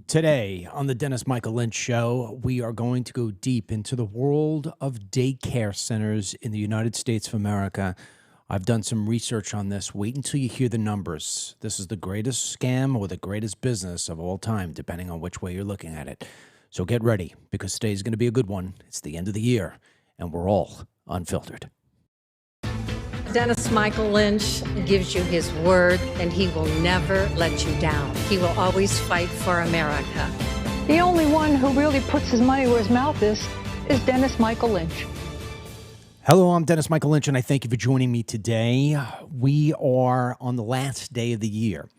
Today on the Dennis Michael Lynch Show, we are going to go deep into the world of daycare centers in the United States of America. I've done some research on this. Wait until you hear the numbers. This is the greatest scam or the greatest business of all time, depending on which way you're looking at it. So get ready, because today's going to be a good one. It's the end of the year, and we're all unfiltered. Dennis Michael Lynch gives you his word, and he will never let you down. He will always fight for America. The only one who really puts his money where his mouth is Dennis Michael Lynch. Hello, I'm Dennis Michael Lynch, and I thank you for joining me today. We are on the last day of the year.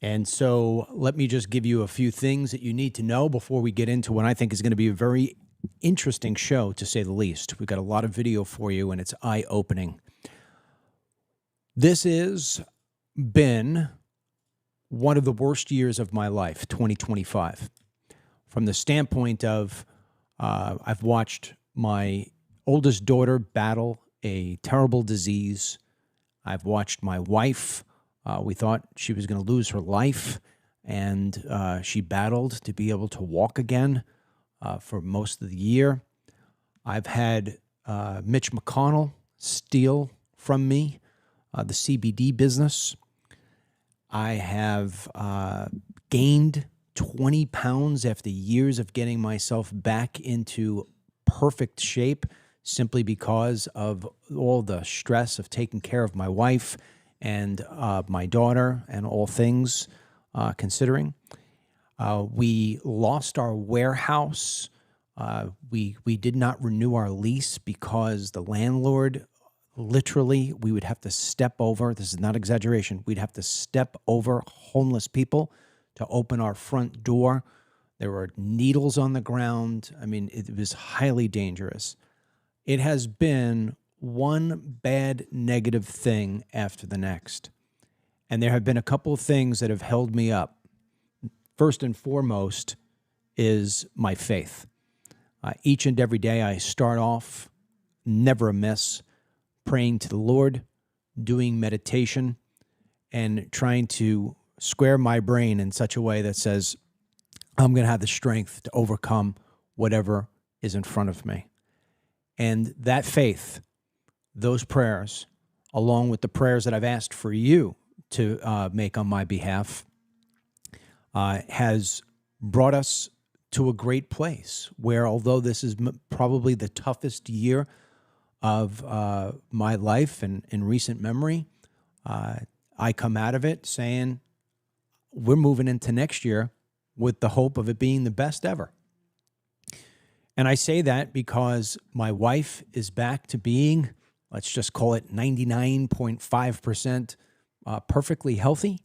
And so let me just give you a few things that you need to know before we get into what I think is going to be a very interesting show, to say the least. We've got a lot of video for you, and it's eye-opening. This has been one of the worst years of my life, 2025. From the standpoint of I've watched my oldest daughter battle a terrible disease. I've watched my wife. We thought she was going to lose her life, and she battled to be able to walk again for most of the year. I've had Mitch McConnell steal from me the CBD business. I have gained 20 pounds after years of getting myself back into perfect shape, simply because of all the stress of taking care of my wife and my daughter and all things considering. We lost our warehouse. We did not renew our lease because the landlord, literally, we would have to step over, this is not exaggeration, we'd have to step over homeless people to open our front door. There were needles on the ground. I mean, it was highly dangerous. It has been one bad negative thing after the next. And there have been a couple of things that have held me up. First and foremost is my faith. Each and every day I start off, never a miss, praying to the Lord, doing meditation, and trying to square my brain in such a way that says, I'm going to have the strength to overcome whatever is in front of me. And that faith, those prayers, along with the prayers that I've asked for you to make on my behalf, has brought us to a great place where, although this is probably the toughest year of my life and in recent memory, I come out of it saying we're moving into next year with the hope of it being the best ever. And I say that because my wife is back to being, let's just call it 99.5% perfectly healthy.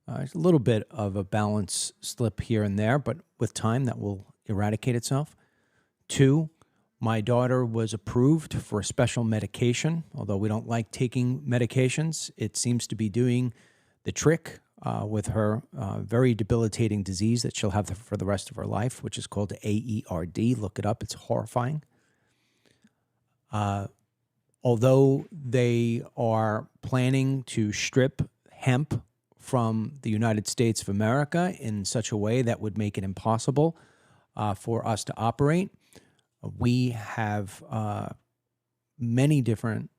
There's a little bit of a balance slip here and there, but with time that will eradicate itself. 2, my daughter was approved for a special medication. Although we don't like taking medications, it seems to be doing the trick with her very debilitating disease that she'll have for the rest of her life, which is called AERD. Look it up. It's horrifying. Although they are planning to strip hemp from the United States of America in such a way that would make it impossible for us to operate, we have many different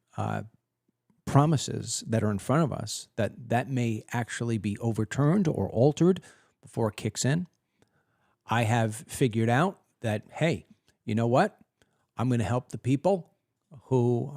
promises that are in front of us that may actually be overturned or altered before it kicks in. I have figured out that, hey, you know what? I'm going to help the people who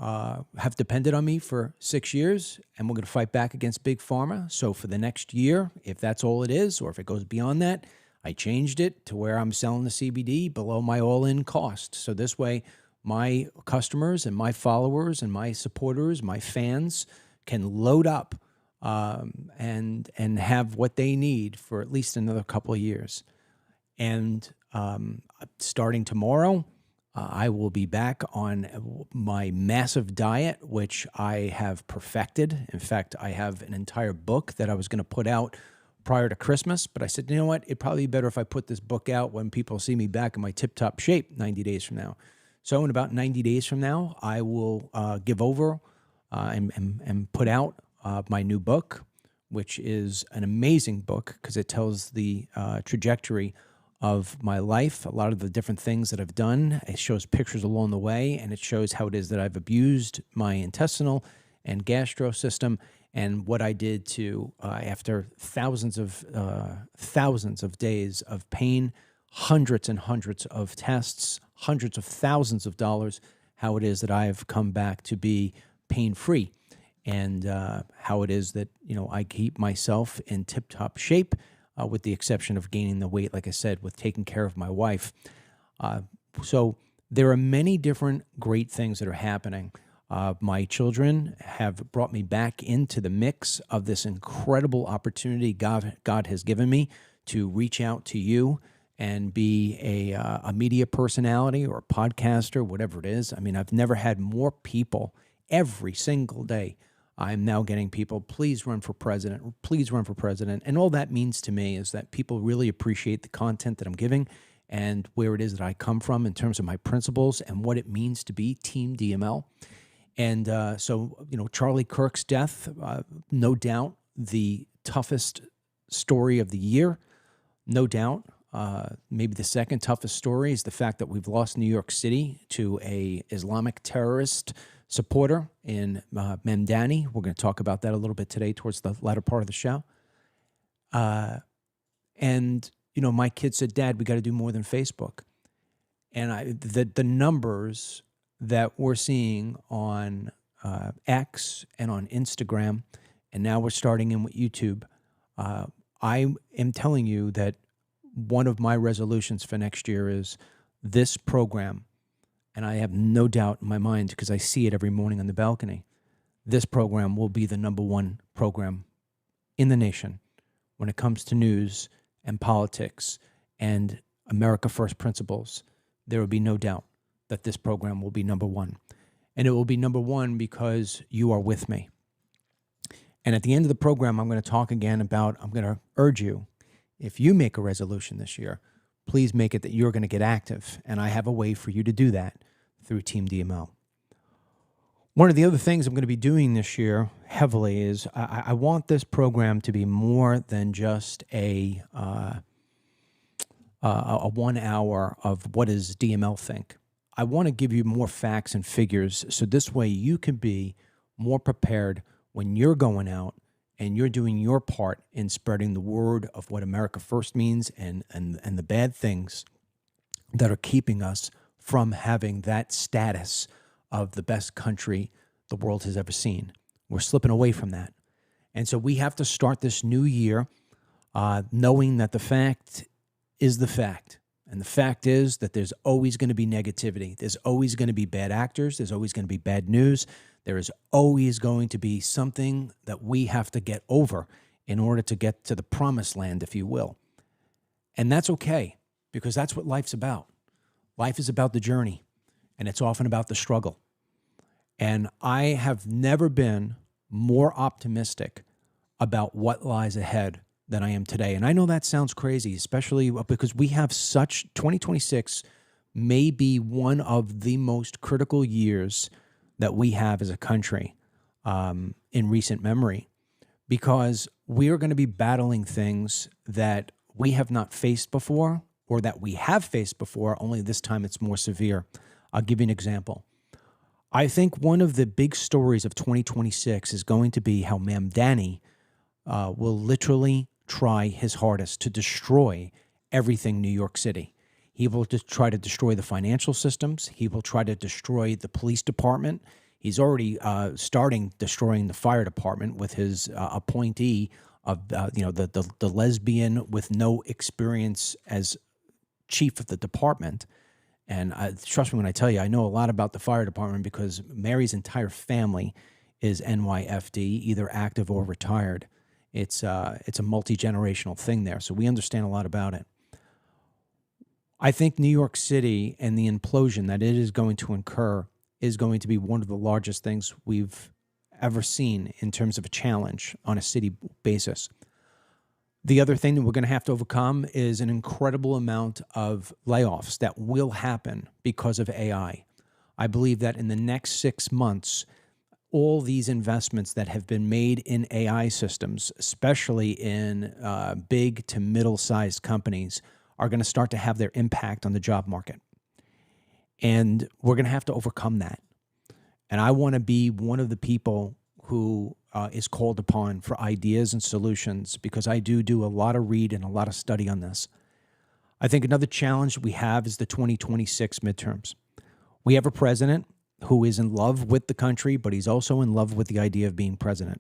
have depended on me for 6 years, and we're going to fight back against Big Pharma. So for the next year, if that's all it is, or if it goes beyond that, I changed it to where I'm selling the CBD below my all-in cost. So this way, my customers and my followers and my supporters, my fans, can load up and have what they need for at least another couple of years. And starting tomorrow, I will be back on my massive diet, which I have perfected. In fact, I have an entire book that I was going to put out prior to Christmas, but I said, you know what? It'd probably be better if I put this book out when people see me back in my tip-top shape 90 days from now. So in about 90 days from now, I will give over and put out my new book, which is an amazing book because it tells the trajectory of my life, a lot of the different things that I've done. It shows pictures along the way, and it shows how it is that I've abused my intestinal and gastro system, and what I did to, after thousands of days of pain, hundreds and hundreds of tests, hundreds of thousands of dollars, how it is that I've come back to be pain-free, and how it is that, I keep myself in tip-top shape, with the exception of gaining the weight, like I said, with taking care of my wife. So there are many different great things that are happening. My children have brought me back into the mix of this incredible opportunity God has given me to reach out to you and be a media personality or a podcaster, whatever it is. I mean, I've never had more people every single day. I'm now getting people, please run for president, please run for president. And all that means to me is that people really appreciate the content that I'm giving and where it is that I come from in terms of my principles and what it means to be Team DML. And so, Charlie Kirk's death, no doubt the toughest story of the year, no doubt. Maybe the second toughest story is the fact that we've lost New York City to a Islamic terrorist supporter in Mamdani. We're going to talk about that a little bit today towards the latter part of the show. And my kid said, Dad, we got to do more than Facebook. And the numbers that we're seeing on X and on Instagram, and now we're starting in with YouTube, I am telling you that one of my resolutions for next year is this program, and I have no doubt in my mind because I see it every morning on the balcony, this program will be the number one program in the nation when it comes to news and politics and America First principles. There will be no doubt that this program will be number one. And it will be number one because you are with me. And at the end of the program, I'm going to talk again about, I'm going to urge you, if you make a resolution this year, please make it that you're going to get active. And I have a way for you to do that through Team DML. One of the other things I'm going to be doing this year heavily is I want this program to be more than just a 1 hour of what does DML think. I want to give you more facts and figures so this way you can be more prepared when you're going out and you're doing your part in spreading the word of what America First means and the bad things that are keeping us from having that status of the best country the world has ever seen. We're slipping away from that. And so we have to start this new year knowing that the fact is the fact. And the fact is that there's always going to be negativity. There's always going to be bad actors. There's always going to be bad news. There is always going to be something that we have to get over in order to get to the promised land, if you will. And that's okay, because that's what life's about. Life is about the journey, and it's often about the struggle. And I have never been more optimistic about what lies ahead than I am today. And I know that sounds crazy, especially because we have 2026 may be one of the most critical years that we have as a country in recent memory, because we are going to be battling things that we have not faced before, or that we have faced before, only this time it's more severe. I'll give you an example. I think one of the big stories of 2026 is going to be how Mamdani will literally try his hardest to destroy everything New York City. He will just try to destroy the financial systems. He will try to destroy the police department. He's already starting destroying the fire department with his appointee of the lesbian with no experience as chief of the department. And trust me when I tell you, I know a lot about the fire department because Mary's entire family is NYFD, either active or retired. It's a multi-generational thing there, so we understand a lot about it. I think New York City and the implosion that it is going to incur is going to be one of the largest things we've ever seen in terms of a challenge on a city basis. The other thing that we're going to have to overcome is an incredible amount of layoffs that will happen because of AI. I believe that in the next 6 months, all these investments that have been made in AI systems, especially in big to middle-sized companies, are going to start to have their impact on the job market. And we're going to have to overcome that. And I want to be one of the people who is called upon for ideas and solutions, because I do a lot of read and a lot of study on this. I think another challenge we have is the 2026 midterms. We have a president who is in love with the country, but he's also in love with the idea of being president.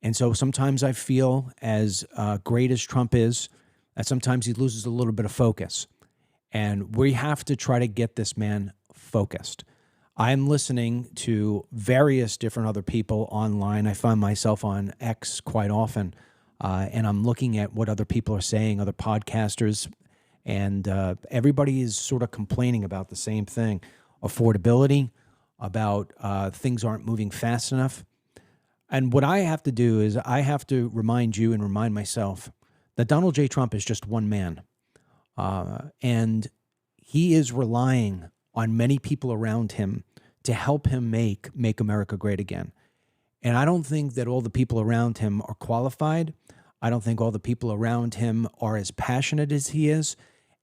And so sometimes I feel, as great as Trump is, that sometimes he loses a little bit of focus. And we have to try to get this man focused. I'm listening to various different other people online. I find myself on X quite often, and I'm looking at what other people are saying, other podcasters, and everybody is sort of complaining about the same thing. Affordability, about things aren't moving fast enough. And what I have to do is I have to remind you and remind myself that Donald J. Trump is just one man. And he is relying on many people around him to help him make America great again. And I don't think that all the people around him are qualified. I don't think all the people around him are as passionate as he is.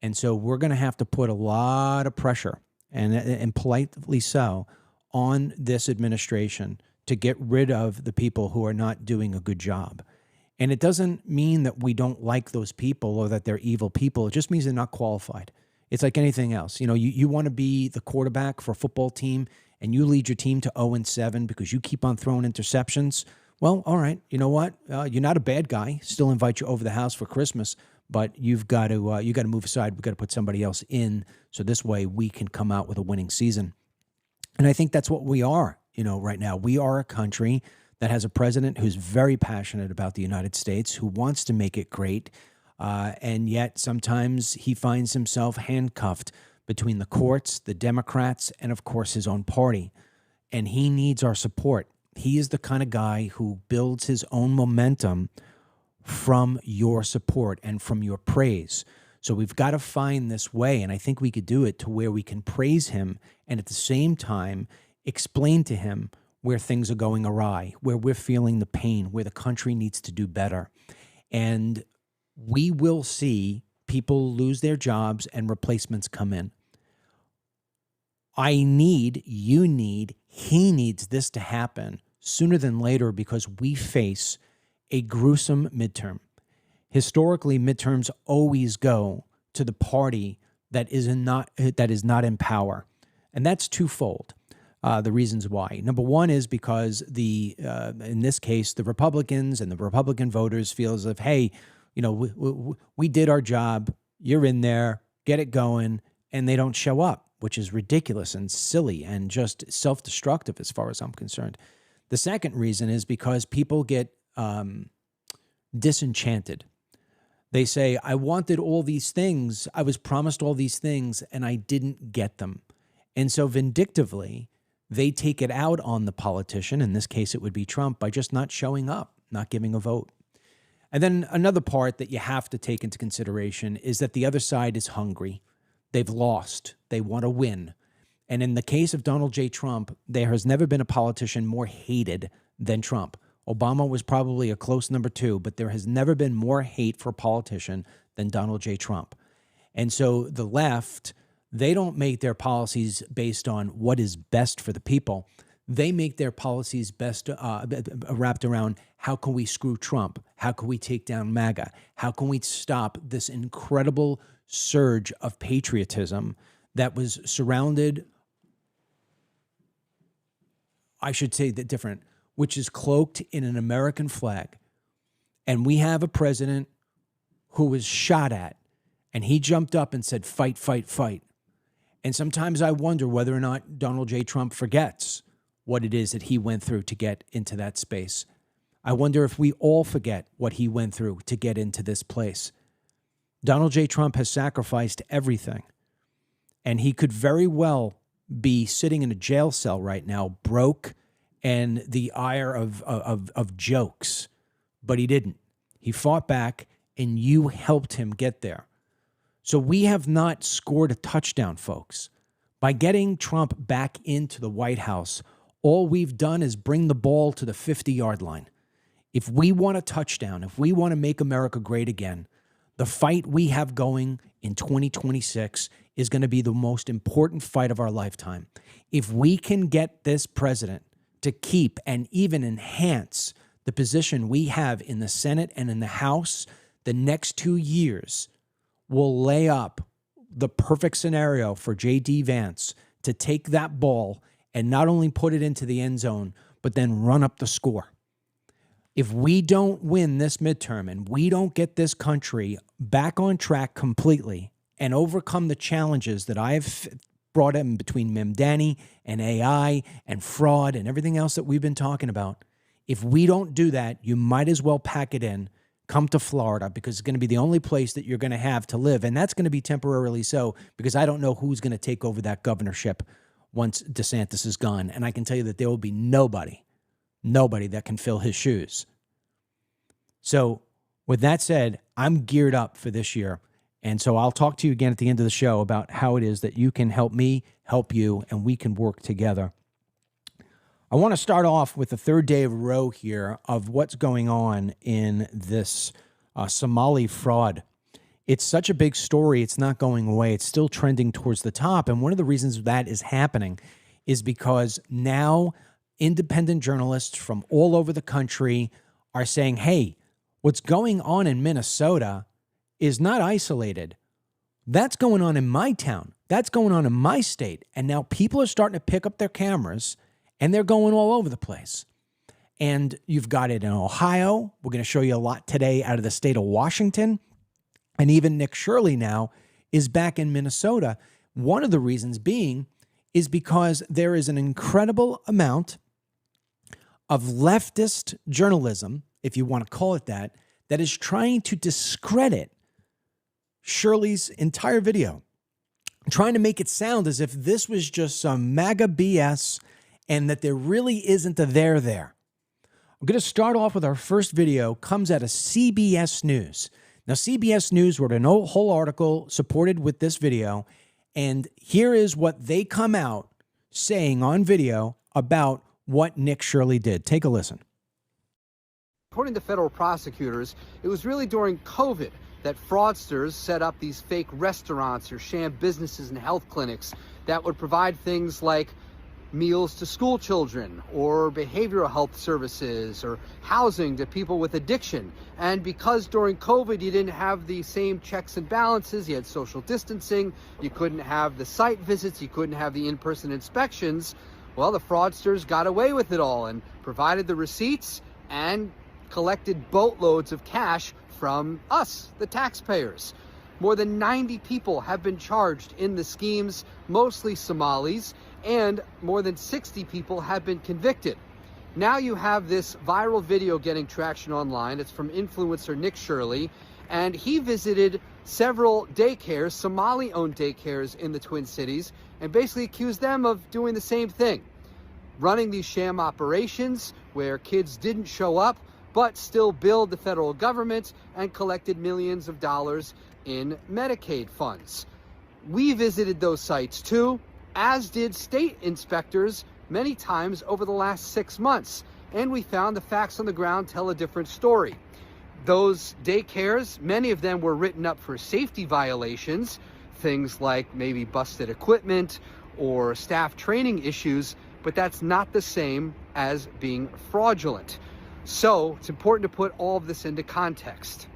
And so we're going to have to put a lot of pressure, and politely so, on this administration to get rid of the people who are not doing a good job. And it doesn't mean that we don't like those people or that they're evil people. It just means they're not qualified. It's like anything else. You know, you want to be the quarterback for a football team and you lead your team to 0-7 because you keep on throwing interceptions. Well, all right, you know what? You're not a bad guy. Still invite you over the house for Christmas, but you've got to move aside. We've got to put somebody else in, so this way we can come out with a winning season. And I think that's what we are, right now. We are a country that has a president who's very passionate about the United States, who wants to make it great, and yet sometimes he finds himself handcuffed between the courts, the Democrats, and of course his own party. And he needs our support. He is the kind of guy who builds his own momentum from your support and from your praise. So we've got to find this way, and I think we could do it to where we can praise him and at the same time explain to him where things are going awry, where we're feeling the pain, where the country needs to do better. And we will see people lose their jobs and replacements come in. He needs this to happen sooner than later, because we face a gruesome midterm. Historically, midterms always go to the party that is not in power. And that's twofold. The reasons why. Number one is because in this case, the Republicans and the Republican voters feel as if, hey, we did our job. You're in there, get it going, and they don't show up, which is ridiculous and silly and just self-destructive as far as I'm concerned. The second reason is because people get disenchanted. They say, I wanted all these things, I was promised all these things, and I didn't get them. And so vindictively, they take it out on the politician, in this case it would be Trump, by just not showing up, not giving a vote. And then another part that you have to take into consideration is that the other side is hungry. They've lost. They want to win. And in the case of Donald J. Trump, there has never been a politician more hated than Trump. Obama was probably a close number two, but there has never been more hate for a politician than Donald J. Trump. And so the left, they don't make their policies based on what is best for the people. They make their policies best wrapped around how can we screw Trump? How can we take down MAGA? How can we stop this incredible surge of patriotism that was surrounded, I should say that different, which is cloaked in an American flag. And we have a president who was shot at, and he jumped up and said, fight, fight, fight. And sometimes I wonder whether or not Donald J. Trump forgets what it is that he went through to get into that space. I wonder if we all forget what he went through to get into this place. Donald J. Trump has sacrificed everything, and he could very well be sitting in a jail cell right now, broke and the ire of jokes, but he didn't. He fought back, and you helped him get there. So we have not scored a touchdown, folks. By getting Trump back into the White House, all we've done is bring the ball to the 50-yard line. If we want a touchdown, if we want to make America great again, the fight we have going in 2026 is going to be the most important fight of our lifetime. If we can get this president to keep and even enhance the position we have in the Senate and in the House, the next 2 years will lay up the perfect scenario for J.D. Vance to take that ball and not only put it into the end zone, but then run up the score. If we don't win this midterm and we don't get this country back on track completely and overcome the challenges that I've brought in between Mamdani and AI and fraud and everything else that we've been talking about, if we don't do that, you might as well pack it in, come to Florida, because it's going to be the only place that you're going to have to live. And that's going to be temporarily so, because I don't know who's going to take over that governorship once DeSantis is gone. And I can tell you that there will be nobody that can fill his shoes. So with that said, I'm geared up for this year. And so I'll talk to you again at the end of the show about how it is that you can help me, help you, and we can work together. I want to start off with the third day of a row here of what's going on in this Somali fraud. It's such a big story. It's not going away. It's still trending towards the top. And one of the reasons that is happening is because now independent journalists from all over the country are saying, hey, what's going on in Minnesota is not isolated. That's going on in my town. That's going on in my state. And now people are starting to pick up their cameras and they're going all over the place. And you've got it in Ohio. We're going to show you a lot today out of the state of Washington. And even Nick Shirley now is back in Minnesota. One of the reasons being is because there is an incredible amount of leftist journalism, if you want to call it that is trying to discredit Shirley's entire video, trying to make it sound as if this was just some MAGA BS and that there really isn't a there. I'm going to start off with our first video, comes out of CBS News. Now, CBS News wrote a whole article supported with this video, and here is what they come out saying on video about what Nick Shirley did. Take a listen. According to federal prosecutors, it was really during COVID that fraudsters set up these fake restaurants or sham businesses and health clinics that would provide things like meals to school children or behavioral health services or housing to people with addiction. And because during COVID you didn't have the same checks and balances, you had social distancing, you couldn't have the site visits, you couldn't have the in-person inspections, well, the fraudsters got away with it all and provided the receipts and collected boatloads of cash from us, the taxpayers. More than 90 people have been charged in the schemes, mostly Somalis, and more than 60 people have been convicted. Now you have this viral video getting traction online. It's from influencer Nick Shirley, and he visited several daycares, Somali-owned daycares in the Twin Cities, and basically accused them of doing the same thing, running these sham operations where kids didn't show up, but still billed the federal government and collected millions of dollars in Medicaid funds. We visited those sites too, as did state inspectors many times over the last 6 months, and we found the facts on the ground tell a different story. Those daycares, many of them were written up for safety violations, things like maybe busted equipment or staff training issues, but that's not the same as being fraudulent. So it's important to put all of this into context.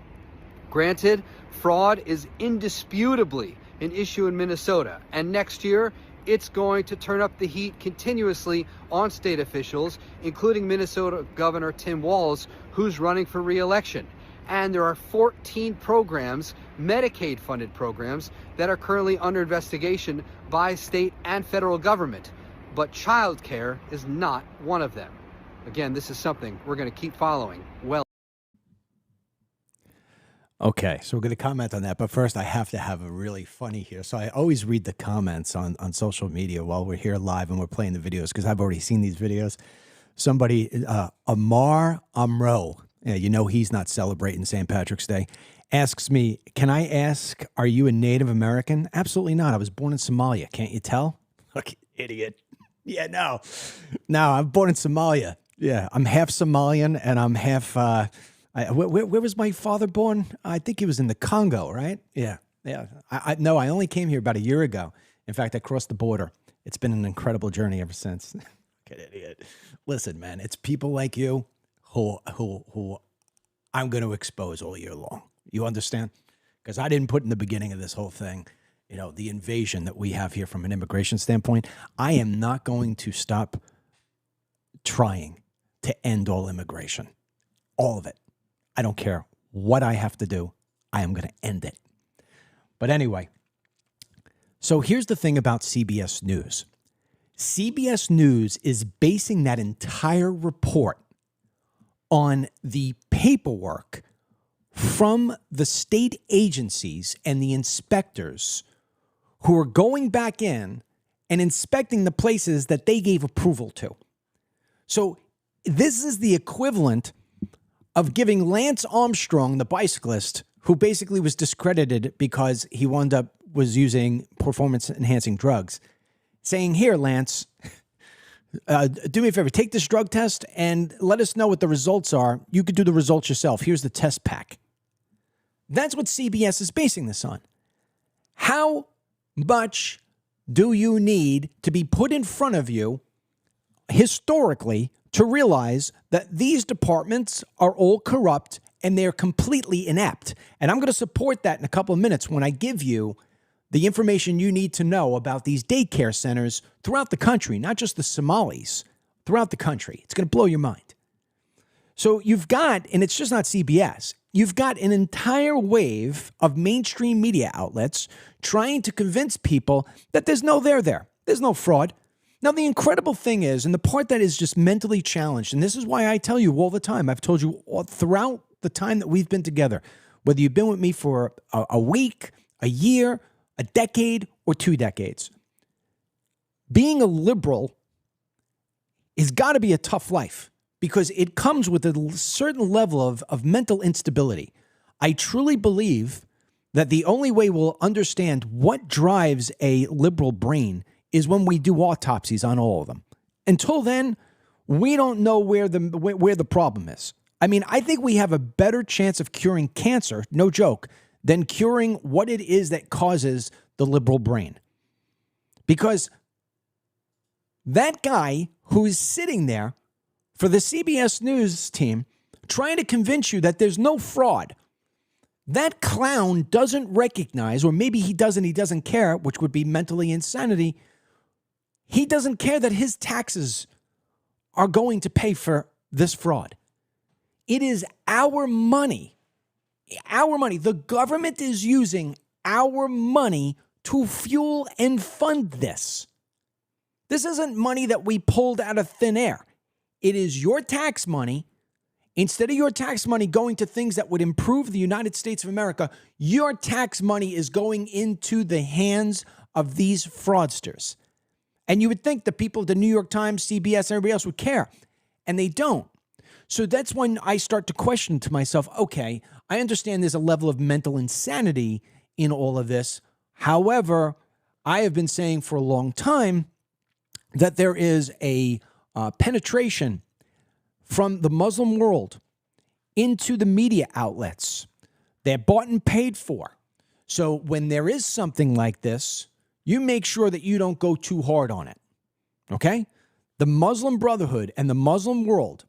Granted, fraud is indisputably an issue in Minnesota, and next year it's going to turn up the heat continuously on state officials, including Minnesota Governor Tim Walz, who's running for re-election. And there are 14 programs, Medicaid-funded programs, that are currently under investigation by state and federal government. But childcare is not one of them. Again, this is something we're going to keep following well. Okay, so we're going to comment on that. But first, I have to have a really funny here. So I always read the comments on social media while we're here live and we're playing the videos, because I've already seen these videos. Somebody, Amar Amro, yeah, you know he's not celebrating St. Patrick's Day, asks me, can I ask, are you a Native American? Absolutely not. I was born in Somalia. Can't you tell? Look, idiot. Yeah, no, I'm born in Somalia. Yeah, I'm half Somalian and I'm half. Where was my father born? I think he was in the Congo, right? Yeah. No, I only came here about a year ago. In fact, I crossed the border. It's been an incredible journey ever since. Good idiot. Listen, man, it's people like you who I'm going to expose all year long. You understand? Because I didn't put in the beginning of this whole thing, the invasion that we have here from an immigration standpoint. I am not going to stop trying to end all immigration. All of it. I don't care what I have to do. I am going to end it. But anyway, so here's the thing about CBS News. CBS News is basing that entire report on the paperwork from the state agencies and the inspectors who are going back in and inspecting the places that they gave approval to. So this is the equivalent of giving Lance Armstrong, the bicyclist, who basically was discredited because he was using performance-enhancing drugs, saying, here, Lance, do me a favor, take this drug test and let us know what the results are. You could do the results yourself. Here's the test pack. That's what CBS is basing this on. How much do you need to be put in front of you historically to realize that these departments are all corrupt and they're completely inept? And I'm going to support that in a couple of minutes when I give you the information you need to know about these daycare centers throughout the country, not just the Somalis, throughout the country. It's going to blow your mind. So you've got, and it's just not CBS, you've got an entire wave of mainstream media outlets trying to convince people that there's no there there. There's no fraud. Now, the incredible thing is, and the part that is just mentally challenged, and this is why I tell you all the time, I've told you all throughout the time that we've been together, whether you've been with me for a week, a year, a decade, or 2 decades, being a liberal has got to be a tough life because it comes with a certain level of mental instability. I truly believe that the only way we'll understand what drives a liberal brain is when we do autopsies on all of them. Until then, we don't know where the problem is. I mean, I think we have a better chance of curing cancer, no joke, than curing what it is that causes the liberal brain. Because that guy who is sitting there for the CBS News team trying to convince you that there's no fraud, that clown doesn't recognize, or maybe he doesn't care, which would be mentally insanity. He doesn't care that his taxes are going to pay for this fraud. It is our money. Our money. The government is using our money to fuel and fund this. This isn't money that we pulled out of thin air. It is your tax money. Instead of your tax money going to things that would improve the United States of America, your tax money is going into the hands of these fraudsters. And you would think the people at the New York Times, CBS, everybody else would care. And they don't. So that's when I start to question to myself, okay, I understand there's a level of mental insanity in all of this. However, I have been saying for a long time that there is a penetration from the Muslim world into the media outlets. They're bought and paid for. So when there is something like this, you make sure that you don't go too hard on it, okay? The Muslim Brotherhood and the Muslim world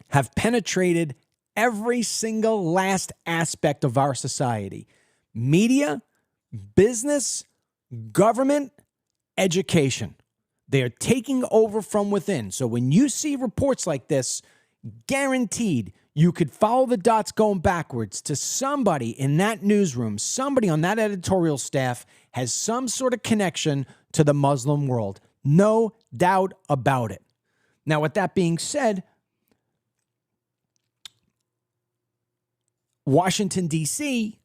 have penetrated every single last aspect of our society. Media, business, government, education. They are taking over from within. So when you see reports like this, guaranteed you could follow the dots going backwards to somebody in that newsroom, somebody on that editorial staff has some sort of connection to the Muslim world. No doubt about it. Now, with that being said, Washington, D.C.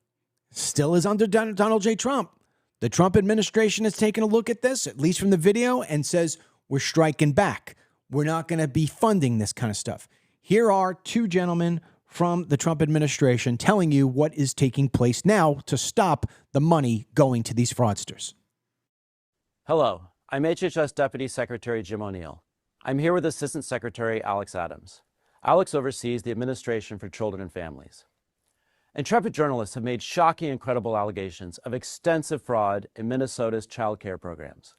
still is under Donald J. Trump. The Trump administration has taken a look at this, at least from the video, and says, we're striking back. We're not going to be funding this kind of stuff. Here are 2 gentlemen from the Trump administration telling you what is taking place now to stop the money going to these fraudsters. Hello, I'm HHS Deputy Secretary Jim O'Neill. I'm here with Assistant Secretary Alex Adams. Alex oversees the Administration for Children and Families. Intrepid journalists have made shocking and credible allegations of extensive fraud in Minnesota's child care programs.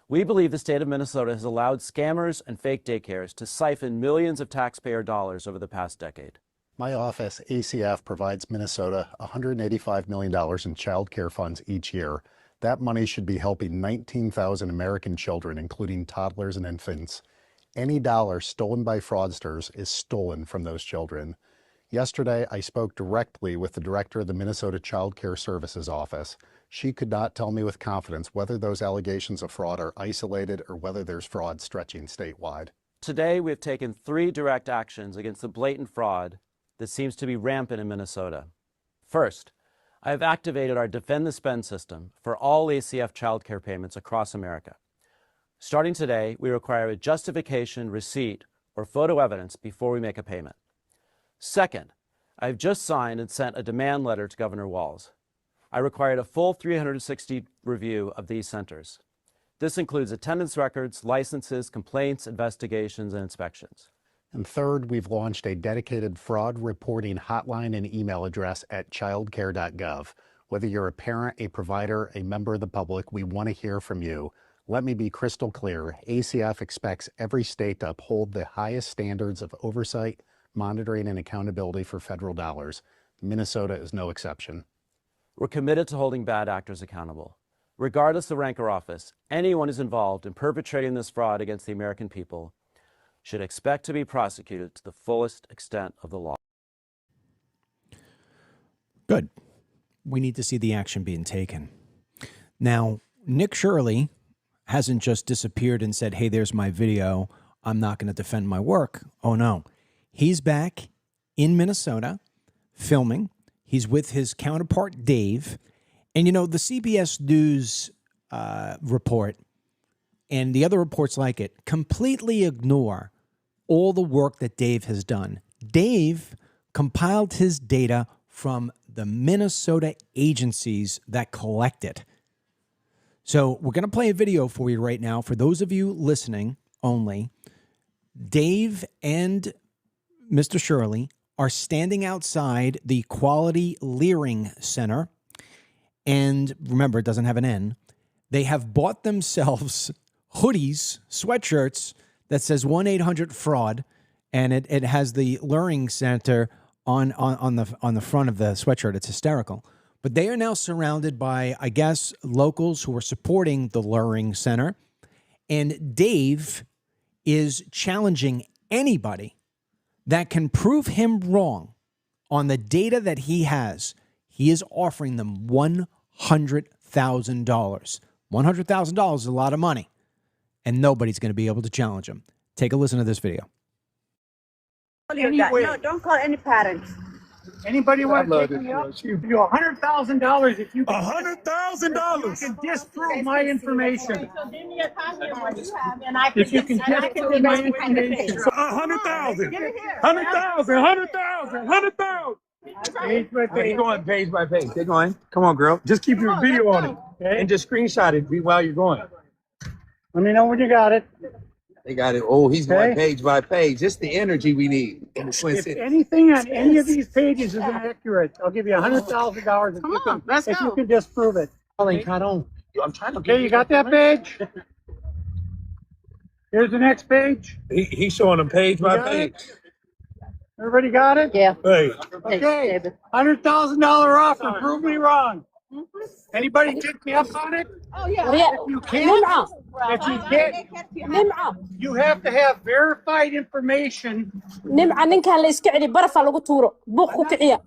We believe the state of Minnesota has allowed scammers and fake daycares to siphon millions of taxpayer dollars over the past decade. My office, ACF, provides Minnesota $185 million in child care funds each year. That money should be helping 19,000 American children, including toddlers and infants. Any dollar stolen by fraudsters is stolen from those children. Yesterday, I spoke directly with the director of the Minnesota Child Care Services Office. She could not tell me with confidence whether those allegations of fraud are isolated or whether there's fraud stretching statewide. Today, we have taken 3 direct actions against the blatant fraud that seems to be rampant in Minnesota. First, I have activated our Defend the Spend system for all ACF child care payments across America. Starting today, we require a justification, receipt, or photo evidence before we make a payment. Second, I have just signed and sent a demand letter to Governor Walz. I required a full 360 review of these centers. This includes attendance records, licenses, complaints, investigations, and inspections. And third, we've launched a dedicated fraud reporting hotline and email address at childcare.gov. Whether you're a parent, a provider, a member of the public, we want to hear from you. Let me be crystal clear. ACF expects every state to uphold the highest standards of oversight, monitoring, and accountability for federal dollars. Minnesota is no exception. We're committed to holding bad actors accountable. Regardless of rank or office, anyone who's involved in perpetrating this fraud against the American people should expect to be prosecuted to the fullest extent of the law. Good. We need to see the action being taken. Now, Nick Shirley hasn't just disappeared and said, hey, there's my video, I'm not going to defend my work. Oh, no. He's back in Minnesota filming. He's with his counterpart, Dave. And, you know, the CBS News report and the other reports like it completely ignore all the work that Dave has done. Dave compiled his data from the Minnesota agencies that collect it. So we're going to play a video for you right now. For those of you listening only, Dave and Mr. Shirley are standing outside the Quality Leering Center. And remember, it doesn't have an N. They have bought themselves hoodies, sweatshirts that says 1-800-FRAUD, and it has the Leering Center on the front of the sweatshirt. It's hysterical. But they are now surrounded by, I guess, locals who are supporting the Leering Center. And Dave is challenging anybody that can prove him wrong on the data that he has. He is offering them $100,000. $100,000 is a lot of money, and nobody's going to be able to challenge him. Take a listen to this video. Anyway, no, don't call any parents. Anybody want to take me up? You $100,000 if you can. $100,000. You can disprove my information. So give me a copy of what you have, and I can. If you can disprove my information. 100,000. Give it here. 100,000. 100,000. 100,000. Page by Keep page. going page by page. Keep going. Come on, girl. Just keep your video on it Okay. and just screenshot it while you're going. Let me know when you got it. They got it. Oh, he's going Okay. page by page. It's the energy we need in the Twin If Cities. anything on any of these pages is inaccurate, I'll give you $100,000 if you can disprove it. I'm trying to. Okay, you got that page? Here's the next page. He's showing them page by You got page. it? Everybody got it? Yeah. Hey, Okay, $100,000 offer. Prove me wrong. Anybody take me up on it? Oh yeah. If you can't, if you can't, you have to have verified information. nimca ninkan la iska celi barafa lagu tuuro buuq ku kiciya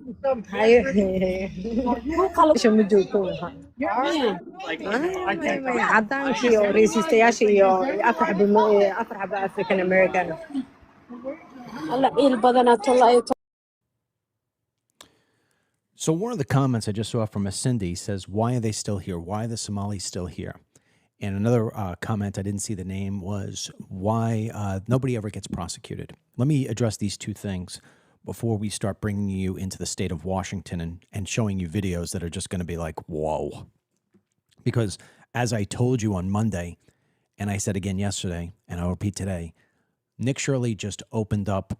cadaankii oo raysiistayaasha iyo afar xabo African American. alla ciil badana tolla. So one of the comments I just saw from a Cindy says, why are they still here? Why are the Somalis still here? And another comment, I didn't see the name, was why nobody ever gets prosecuted. Let me address these two things before we start bringing you into the state of Washington and showing you videos that are just going to be like, whoa. Because as I told you on Monday, and I said again yesterday, and I'll repeat today, Nick Shirley just opened up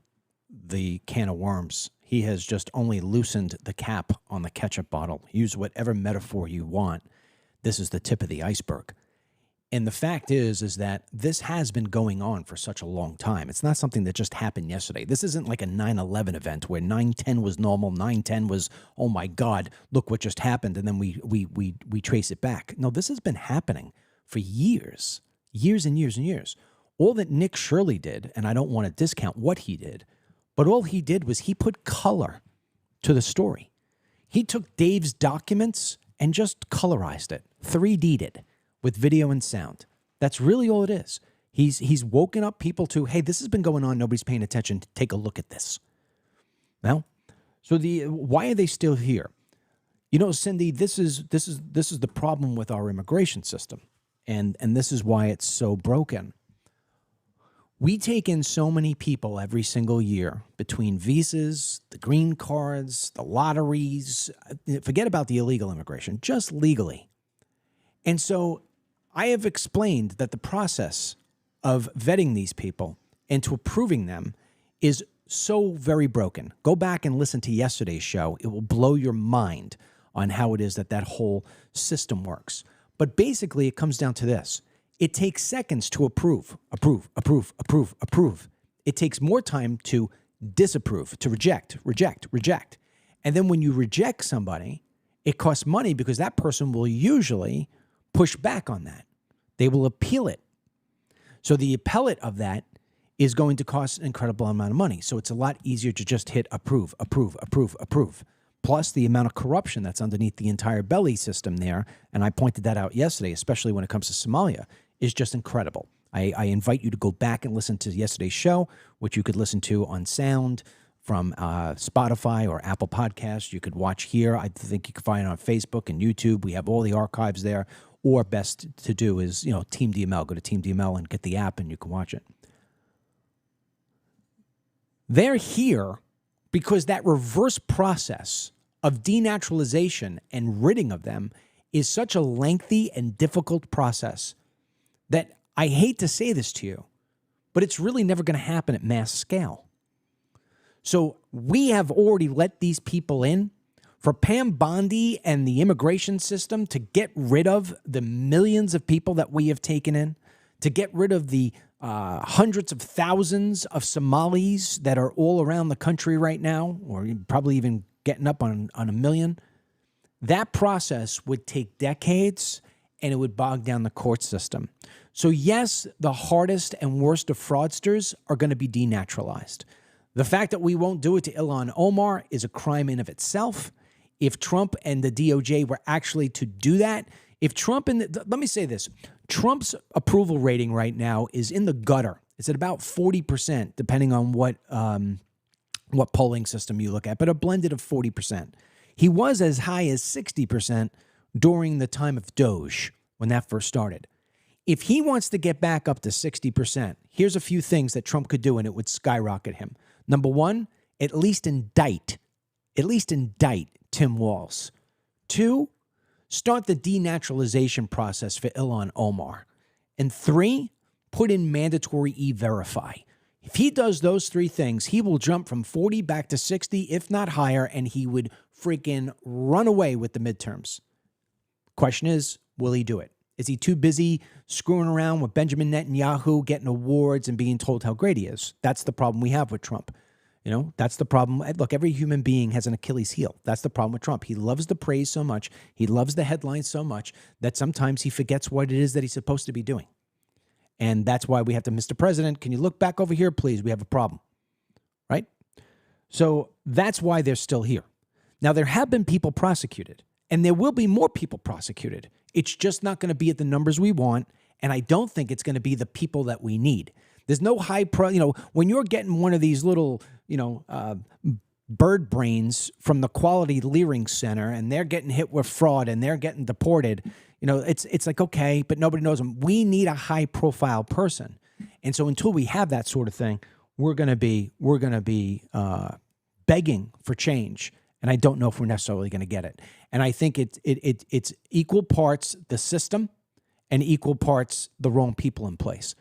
the can of worms. He has just only loosened the cap on the ketchup bottle. Use whatever metaphor you want. This is the tip of the iceberg. And the fact is that this has been going on for such a long time. It's not something that just happened yesterday. This isn't like a 9/11 event where 9/10 was normal, 9/10 was, oh my God, look what just happened, and then we trace it back. No, this has been happening for years, years and years and years. All that Nick Shirley did, and I don't want to discount what he did, but all he did was he put color to the story. He took Dave's documents and just colorized it, 3D'd it with video and sound. That's really all it is. He's woken up people to, hey, this has been going on. Nobody's paying attention. Take a look at this. Well, so why are they still here? You know, Cindy, this is the problem with our immigration system, and this is why it's so broken. We take in so many people every single year between visas, the green cards, the lotteries. Forget about the illegal immigration, just legally. And so I have explained that the process of vetting these people and to approving them is so very broken. Go back and listen to yesterday's show. It will blow your mind on how it is that whole system works. But basically, it comes down to this. It takes seconds to approve. It takes more time to disapprove, to reject. And then when you reject somebody, it costs money because that person will usually push back on that. They will appeal it. So the appellate of that is going to cost an incredible amount of money. So it's a lot easier to just hit approve. Plus the amount of corruption that's underneath the entire belly system there, and I pointed that out yesterday, especially when it comes to Somalia, is just incredible. I invite you to go back and listen to yesterday's show, which you could listen to on sound from Spotify or Apple Podcasts. You could watch here. I think you can find it on Facebook and YouTube. We have all the archives there. Or best to do is, Team DML. Go to Team DML and get the app and you can watch it. They're here because that reverse process of denaturalization and ridding of them is such a lengthy and difficult process that I hate to say this to you, but it's really never going to happen at mass scale. So we have already let these people in. For Pam Bondi and the immigration system to get rid of the millions of people that we have taken in, to get rid of the hundreds of thousands of Somalis that are all around the country right now, or probably even getting up on a million, that process would take decades and it would bog down the court system. So yes, the hardest and worst of fraudsters are going to be denaturalized. The fact that we won't do it to Ilhan Omar is a crime in of itself. If Trump and the DOJ were actually to do that, if Trump let me say this, Trump's approval rating right now is in the gutter. It's at about 40%, depending on what polling system you look at, but a blended of 40%. He was as high as 60% during the time of Doge, when that first started. If he wants to get back up to 60%, here's a few things that Trump could do and it would skyrocket him. Number one, at least indict Tim Walz. 2, start the denaturalization process for Ilhan Omar. And 3, put in mandatory e-verify. If he does those 3 things, he will jump from 40 back to 60, if not higher, and he would freaking run away with the midterms. Question is, will he do it? Is he too busy screwing around with Benjamin Netanyahu, getting awards and being told how great he is? That's the problem we have with Trump. That's the problem. Look, every human being has an Achilles heel. That's the problem with Trump. He loves the praise so much. He loves the headlines so much that sometimes he forgets what it is that he's supposed to be doing. And that's why we have to, Mr. President, can you look back over here, please? We have a problem, right? So that's why they're still here. Now, there have been people prosecuted, and there will be more people prosecuted. It's just not going to be at the numbers we want, and I don't think it's going to be the people that we need. There's no when you're getting one of these little, bird brains from the Quality Leering Center and they're getting hit with fraud and they're getting deported, it's like, okay, but nobody knows them. We need a high profile person. And so until we have that sort of thing, we're going to be begging for change. And I don't know if we're necessarily going to get it. And I think it's equal parts the system and equal parts the wrong people in place.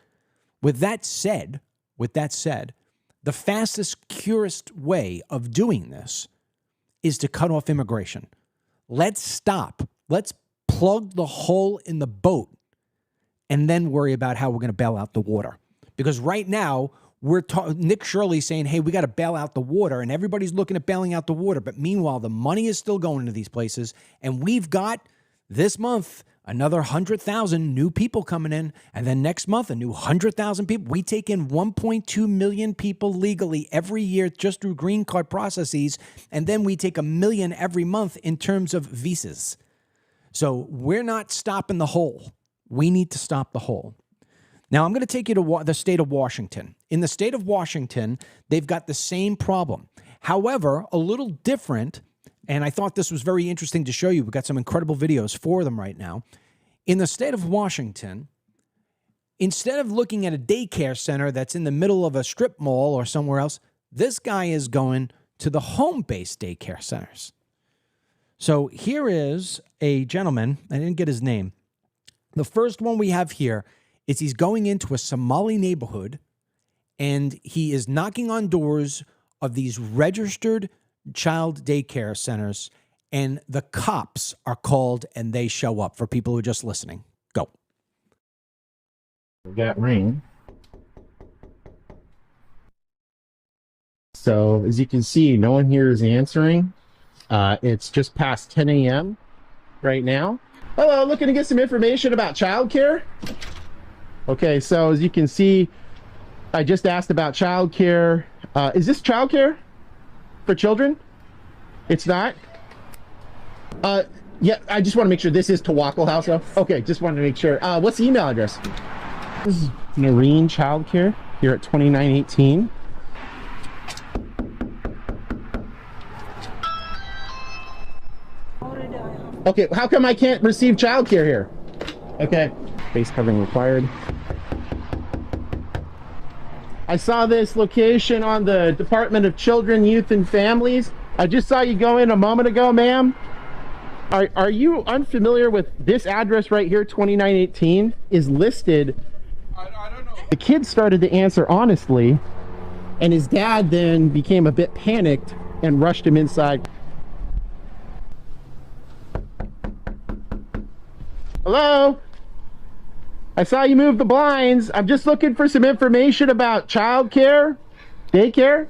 With that said, the fastest, purest way of doing this is to cut off immigration. Let's stop. Let's plug the hole in the boat and then worry about how we're going to bail out the water. Because right now, Nick Shirley saying, hey, we got to bail out the water, and everybody's looking at bailing out the water. But meanwhile, the money is still going into these places, and we've got this month another 100,000 new people coming in, and then next month a new 100,000 people. We take in 1.2 million people legally every year just through green card processes, and then we take 1 million every month in terms of visas. So we're not stopping the hole. We need to stop the hole. Now, I'm going to take you to the state of Washington. In the state of Washington, they've got the same problem. However, a little different, and I thought this was very interesting to show you. We've got some incredible videos for them right now. In the state of Washington, instead of looking at a daycare center that's in the middle of a strip mall or somewhere else, this guy is going to the home-based daycare centers. So here is a gentleman. I didn't get his name. The first one we have here is he's going into a Somali neighborhood, and he is knocking on doors of these registered child daycare centers, and the cops are called and they show up for people who are just listening. Go. We got rain. So as you can see, no one here is answering. It's just past 10 a.m. right now. Hello, looking to get some information about childcare. Okay, so as you can see, I just asked about childcare. Is this childcare for children? It's not? Yeah, I just want to make sure this is Tawakkul House, though. Okay, just wanted to make sure. What's the email address? This is Noreen Childcare here at 2918. Okay, how come I can't receive childcare here? Okay, face covering required. I saw this location on the Department of Children, Youth, and Families. I just saw you go in a moment ago, ma'am. Are you unfamiliar with this address right here, 2918, is listed? I don't know. The kid started to answer honestly, and his dad then became a bit panicked and rushed him inside. Hello? I saw you move the blinds. I'm just looking for some information about childcare, daycare.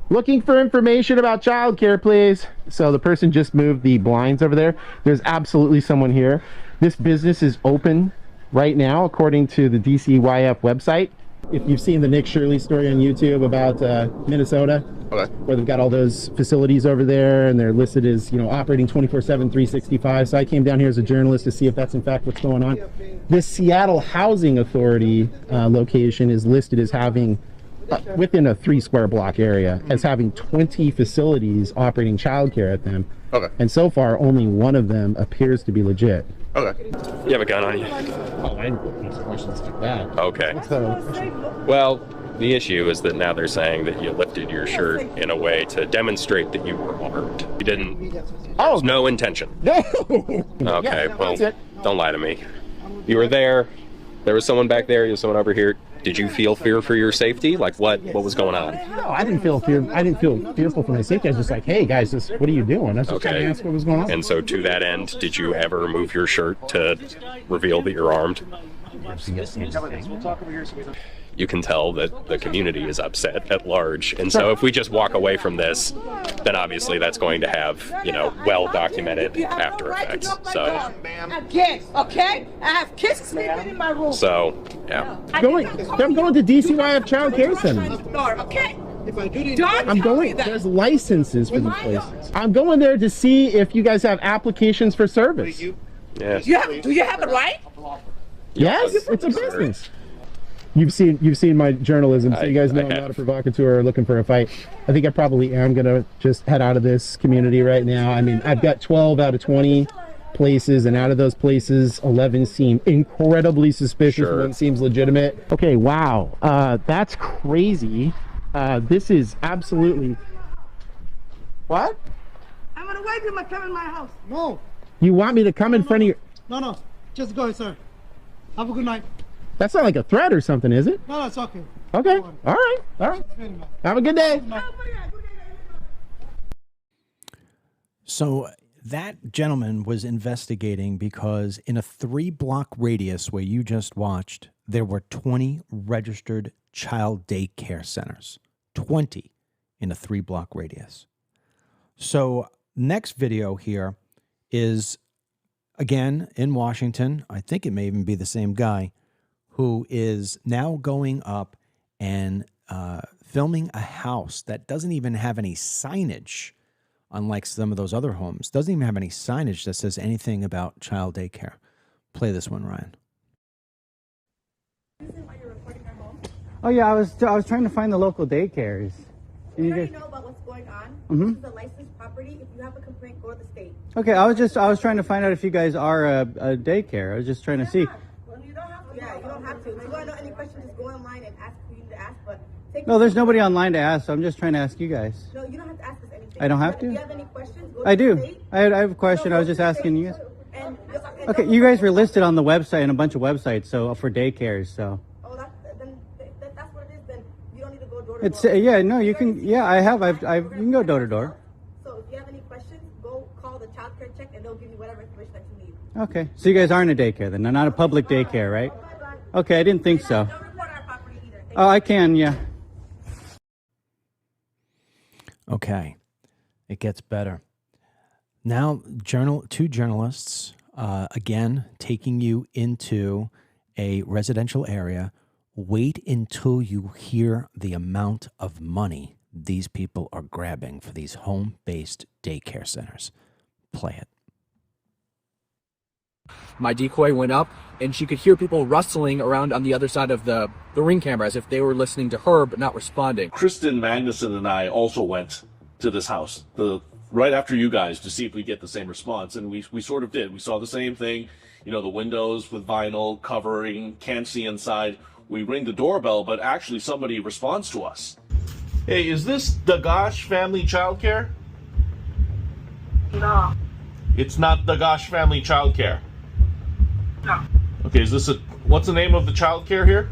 Looking for information about childcare, please. So the person just moved the blinds over there. There's absolutely someone here. This business is open right now, according to the DCYF website. If you've seen the Nick Shirley story on YouTube about Minnesota, okay, where they've got all those facilities over there and they're listed as, you know, operating 24/7, 365. So I came down here as a journalist to see if that's in fact what's going on. This Seattle Housing Authority location is listed as having, within a 3 square block area, as having 20 facilities operating childcare at them. Okay. And so far, only one of them appears to be legit. Okay. You have a gun on you? Oh, I didn't ask questions like that. Okay. Well, the issue is that now they're saying that you lifted your shirt in a way to demonstrate that you were armed. You didn't. Oh. There's no intention. No. Okay. Yeah, well, don't lie to me. You were there. There was someone back there. You was someone over here. Did you feel fear for your safety? Like what was going on? No, I didn't feel fear. I didn't feel fearful for my safety. I was just like, hey guys, what are you doing? I was just trying to ask what was going on. And so to that end, did you ever remove your shirt to reveal that you're armed? You can tell that the community is upset at large. And so if we just walk away from this, then obviously that's going to have, you know, well-documented after effects. So, Kids, okay? I have kids sleeping in my room. So, yeah. I'm going to DCYF Child Care Center. Okay? I'm going. There's licenses for these places. I'm going there to see if you guys have applications for service. Yes. Do you have a right? Yes, it's a business. You've seen my journalism, so you guys know I'm not a provocateur or looking for a fight. I think I probably am gonna just head out of this community right now. I mean, I've got 12 out of 20 places, and out of those places, 11 seem incredibly suspicious. Sure. One seems legitimate. Okay, wow, that's crazy. This is absolutely. What? I'm gonna wait till I come in my house. No. You want me to come in front of your... No, just go ahead, sir. Have a good night. That's not like a threat or something, is it? No, it's okay. Okay, all right. Have a good day. So that gentleman was investigating because in a 3-block radius where you just watched, there were 20 registered child daycare centers. 20 in a 3-block radius. So next video here is, again, in Washington. I think it may even be the same guy who is now going up and filming a house that doesn't even have any signage, unlike some of those other homes. Doesn't even have any signage that says anything about child daycare. Play this one, Ryan. Oh yeah, I was trying to find the local daycares. We already know about what's going on. This is a licensed property. If you have a complaint, go to the state. Okay, I was trying to find out if you guys are a daycare. I was just trying to see. Well, you don't have to. Yeah, you don't have to. If you want to know any questions, just go online and ask who you need to ask. But no, there's nobody online to ask, so I'm just trying to ask you guys. No, you don't have to ask us anything. I don't have to? If you have any questions, go I to the do. state. I have a question. I was just asking you guys. Okay, you guys were listed on the website and a bunch of websites, so for daycares, so. Oh, that's what it is. Then you don't need to go door to door. It's yeah, no, you can. Yeah, you can go door to door. So if you have any questions, go call the child care check, and they'll give you whatever information that you need. Okay, so you guys aren't a daycare then? Not a public daycare, right? Okay, I didn't think so. Oh, I can, yeah. Okay, it gets better. Now, two journalists, again, taking you into a residential area. Wait until you hear the amount of money these people are grabbing for these home-based daycare centers. Play it. My decoy went up, and she could hear people rustling around on the other side of the ring camera as if they were listening to her but not responding. Kristen Magnuson and I also went to this house right after you guys to see if we get the same response, and we sort of did. We saw the same thing, the windows with vinyl covering, can't see inside. We ring the doorbell, but actually somebody responds to us. Hey, is this Dagash Family Childcare? No. It's not Dagash Family Childcare? No. Okay, what's the name of the childcare here?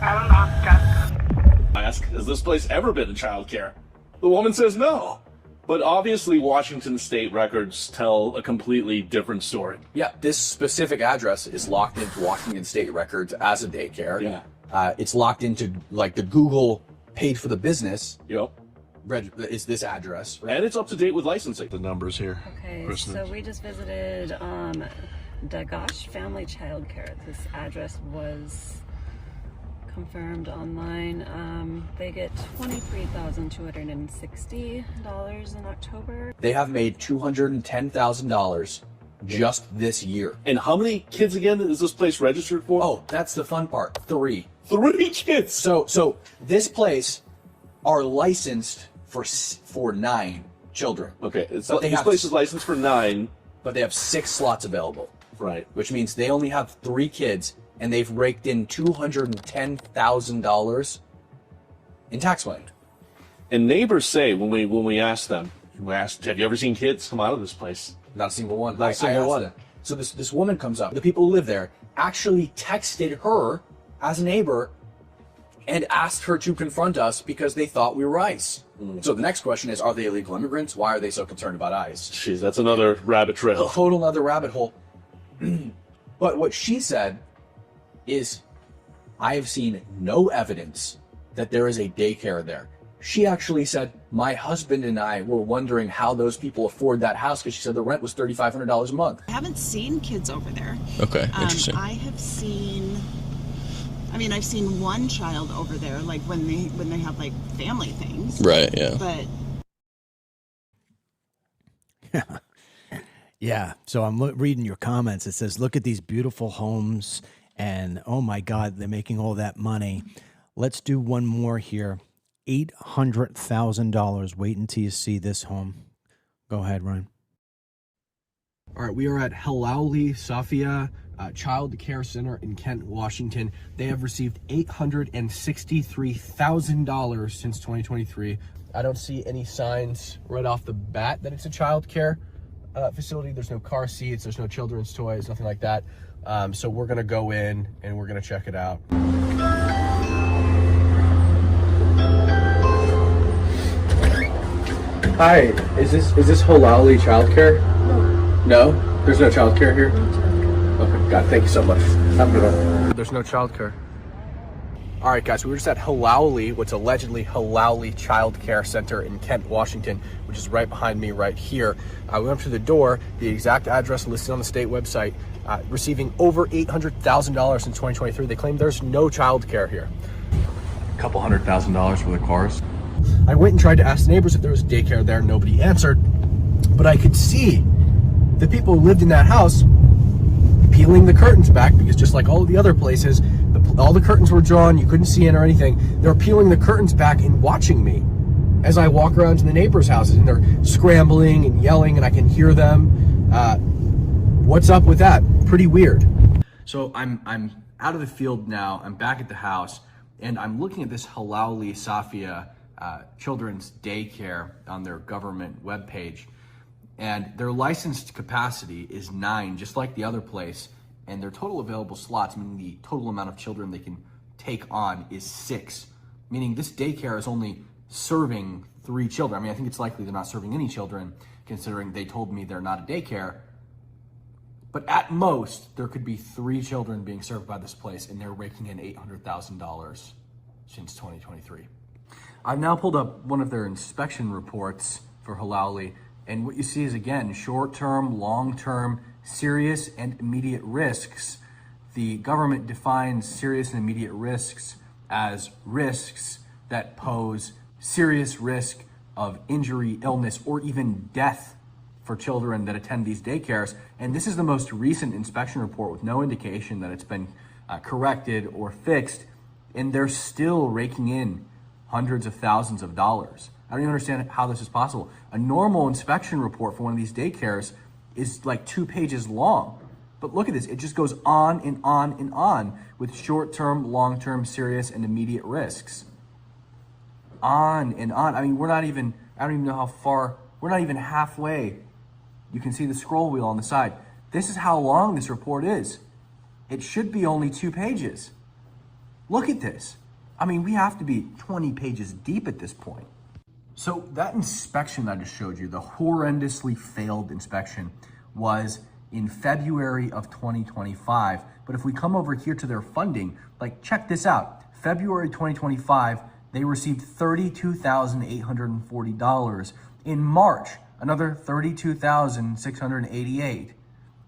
I don't know. I ask, has this place ever been a childcare? The woman says no. But obviously Washington state records tell a completely different story. Yeah, this specific address is locked into Washington state records as a daycare. Yeah. It's locked into like the Google paid for the business. Yep. Is this address. And it's up to date with licensing. The numbers here. Okay, so we just visited Dagash Family Childcare. This address was confirmed online. They get $23,260 in October. They have made $210,000 just this year. And how many kids again is this place registered for? Oh, that's the fun part. 3. 3 kids. So this place are licensed for 9 children. Okay, this place is licensed for 9, but they have 6 slots available. Right. Which means they only have 3 kids, and they've raked in $210,000 in tax money. And neighbors say when we ask them, have you ever seen kids come out of this place? Not a single one. Not a single one. So this woman comes up. The people who live there actually texted her as a neighbor and asked her to confront us because they thought we were ICE. So the next question is, are they illegal immigrants? Why are they so concerned about ICE? Jeez, that's another rabbit trail. A total other rabbit hole. But what she said is, I have seen no evidence that there is a daycare there. She actually said, my husband and I were wondering how those people afford that house because she said the rent was $3,500 a month. I haven't seen kids over there. Okay, interesting. I've seen one child over there, like when they have like family things. Right, yeah. But yeah, so I'm reading your comments. It says, look at these beautiful homes, and oh my God, they're making all that money. Let's do one more here. $800,000. Wait until you see this home. Go ahead, Ryan. All right, we are at Halauli Safia Child Care Center in Kent, Washington. They have received $863,000 since 2023. I don't see any signs right off the bat that it's a child care facility. There's no car seats, there's no children's toys, nothing like that. So we're gonna go in and we're gonna check it out. Hi, is this Halali childcare? No. No? There's no childcare here? Okay, got it. Thank you so much. Have a good one. There's no childcare. All right, guys, we were just at Halali, what's allegedly Halali Child Care Center in Kent, Washington, which is right behind me right here. We went up to the door, the exact address listed on the state website, receiving over $800,000 in 2023. They claim there's no child care here. A couple $100,000 for the cars. I went and tried to ask the neighbors if there was daycare there. Nobody answered, but I could see the people who lived in that house peeling the curtains back, because just like all of the other places, all the curtains were drawn, you couldn't see in or anything. They're peeling the curtains back and watching me as I walk around to the neighbors' houses, and they're scrambling and yelling, and I can hear them. What's up with that? Pretty weird. So I'm out of the field now. I'm back at the house, and I'm looking at this Halali Safia children's daycare on their government webpage, and their licensed capacity is 9, just like the other place, and their total available slots, meaning the total amount of children they can take on, is 6, meaning this daycare is only serving 3 children. I mean, I think it's likely they're not serving any children, considering they told me they're not a daycare, but at most there could be 3 children being served by this place, and they're raking in $800,000 since 2023. I've now pulled up one of their inspection reports for Halali, and what you see is, again, short-term, long-term, serious and immediate risks. The government defines serious and immediate risks as risks that pose serious risk of injury, illness, or even death for children that attend these daycares. And this is the most recent inspection report with no indication that it's been corrected or fixed, and they're still raking in hundreds of thousands of dollars. I don't even understand how this is possible. A normal inspection report for one of these daycares is like 2 pages long. But look at this, it just goes on and on and on with short-term, long-term, serious, and immediate risks. On and on. I mean, I don't even know how far, we're not even halfway. You can see the scroll wheel on the side. This is how long this report is. It should be only 2 pages. Look at this. I mean, we have to be 20 pages deep at this point. So that inspection I just showed you, the horrendously failed inspection, was in February of 2025. But if we come over here to their funding, like, check this out. February 2025, they received $32,840. In March, another $32,688.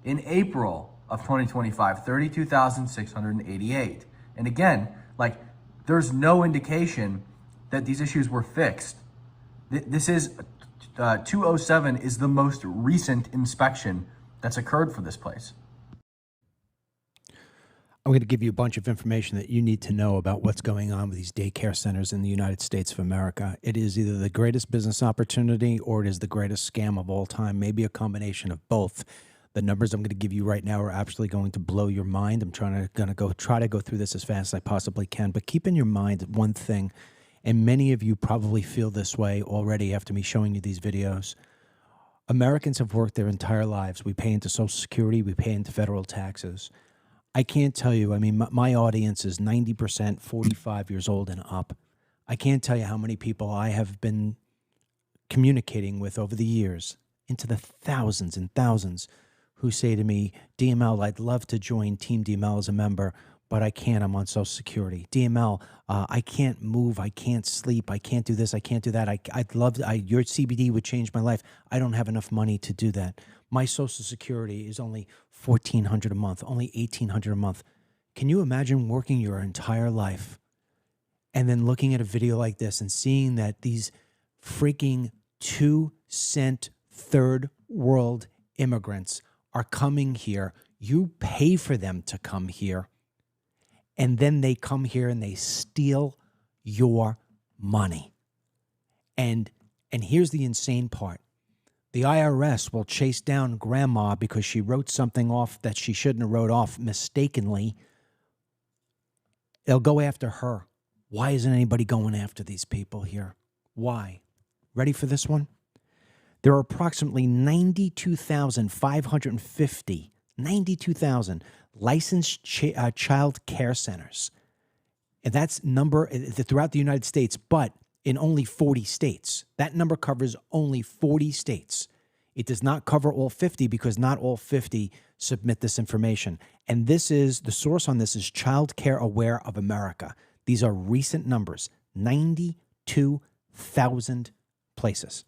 In April of 2025, $32,688. And again, like, there's no indication that these issues were fixed. This is 207 is the most recent inspection that's occurred for this place. I'm going to give you a bunch of information that you need to know about what's going on with these daycare centers in the United States of America. It is either the greatest business opportunity or it is the greatest scam of all time, maybe a combination of both. The numbers I'm going to give you right now are absolutely going to blow your mind. I'm try to go through this as fast as I possibly can, but keep in your mind one thing, and many of you probably feel this way already after me showing you these videos. Americans have worked their entire lives. We pay into Social Security, we pay into federal taxes. I can't tell you, I mean, my audience is 90% 45 years old and up. I can't tell you how many people I have been communicating with over the years, into the thousands and thousands, who say to me, DML, I'd love to join Team DML as a member, but I can't, I'm on Social Security. DML, I can't move, I can't sleep, I can't do this, I can't do that. I'd love to, your CBD would change my life. I don't have enough money to do that. My Social Security is only $1,400 a month, only $1,800 a month. Can you imagine working your entire life and then looking at a video like this and seeing that these freaking 2-cent third world immigrants are coming here, you pay for them to come here, and then they come here and they steal your money. And here's the insane part. The IRS will chase down grandma because she wrote something off that she shouldn't have wrote off mistakenly. They'll go after her. Why isn't anybody going after these people here? Why? Ready for this one? There are approximately 92,000 licensed child care centers. And that's number throughout the United States, but in only 40 states. That number covers only 40 states. It does not cover all 50 because not all 50 submit this information. And this is, the source on this is Child Care Aware of America. These are recent numbers, 92,000 places.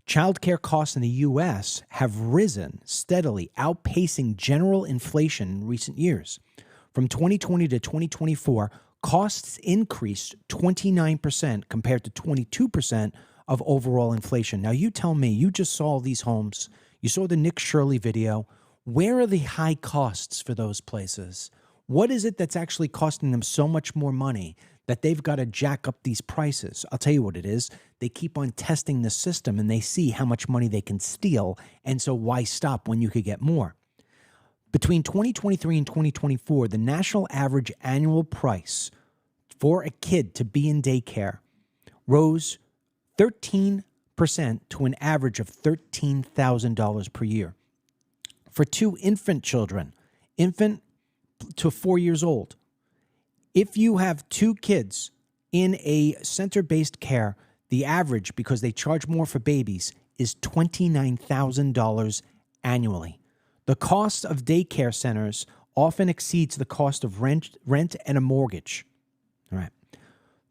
Child care costs in the U.S. have risen steadily, outpacing general inflation in recent years. From 2020 to 2024, costs increased 29% compared to 22% of overall inflation. Now, you tell me, you just saw these homes. You saw the Nick Shirley video. Where are the high costs for those places? What is it that's actually costing them so much more money that they've got to jack up these prices? I'll tell you what it is. They keep on testing the system and they see how much money they can steal. And so why stop when you could get more? Between 2023 and 2024, the national average annual price for a kid to be in daycare rose 13% to an average of $13,000 per year. For two infant children, infant to 4 years old, if you have two kids in a center-based care, the average, because they charge more for babies, is $29,000 annually. The cost of daycare centers often exceeds the cost of rent and a mortgage. All right.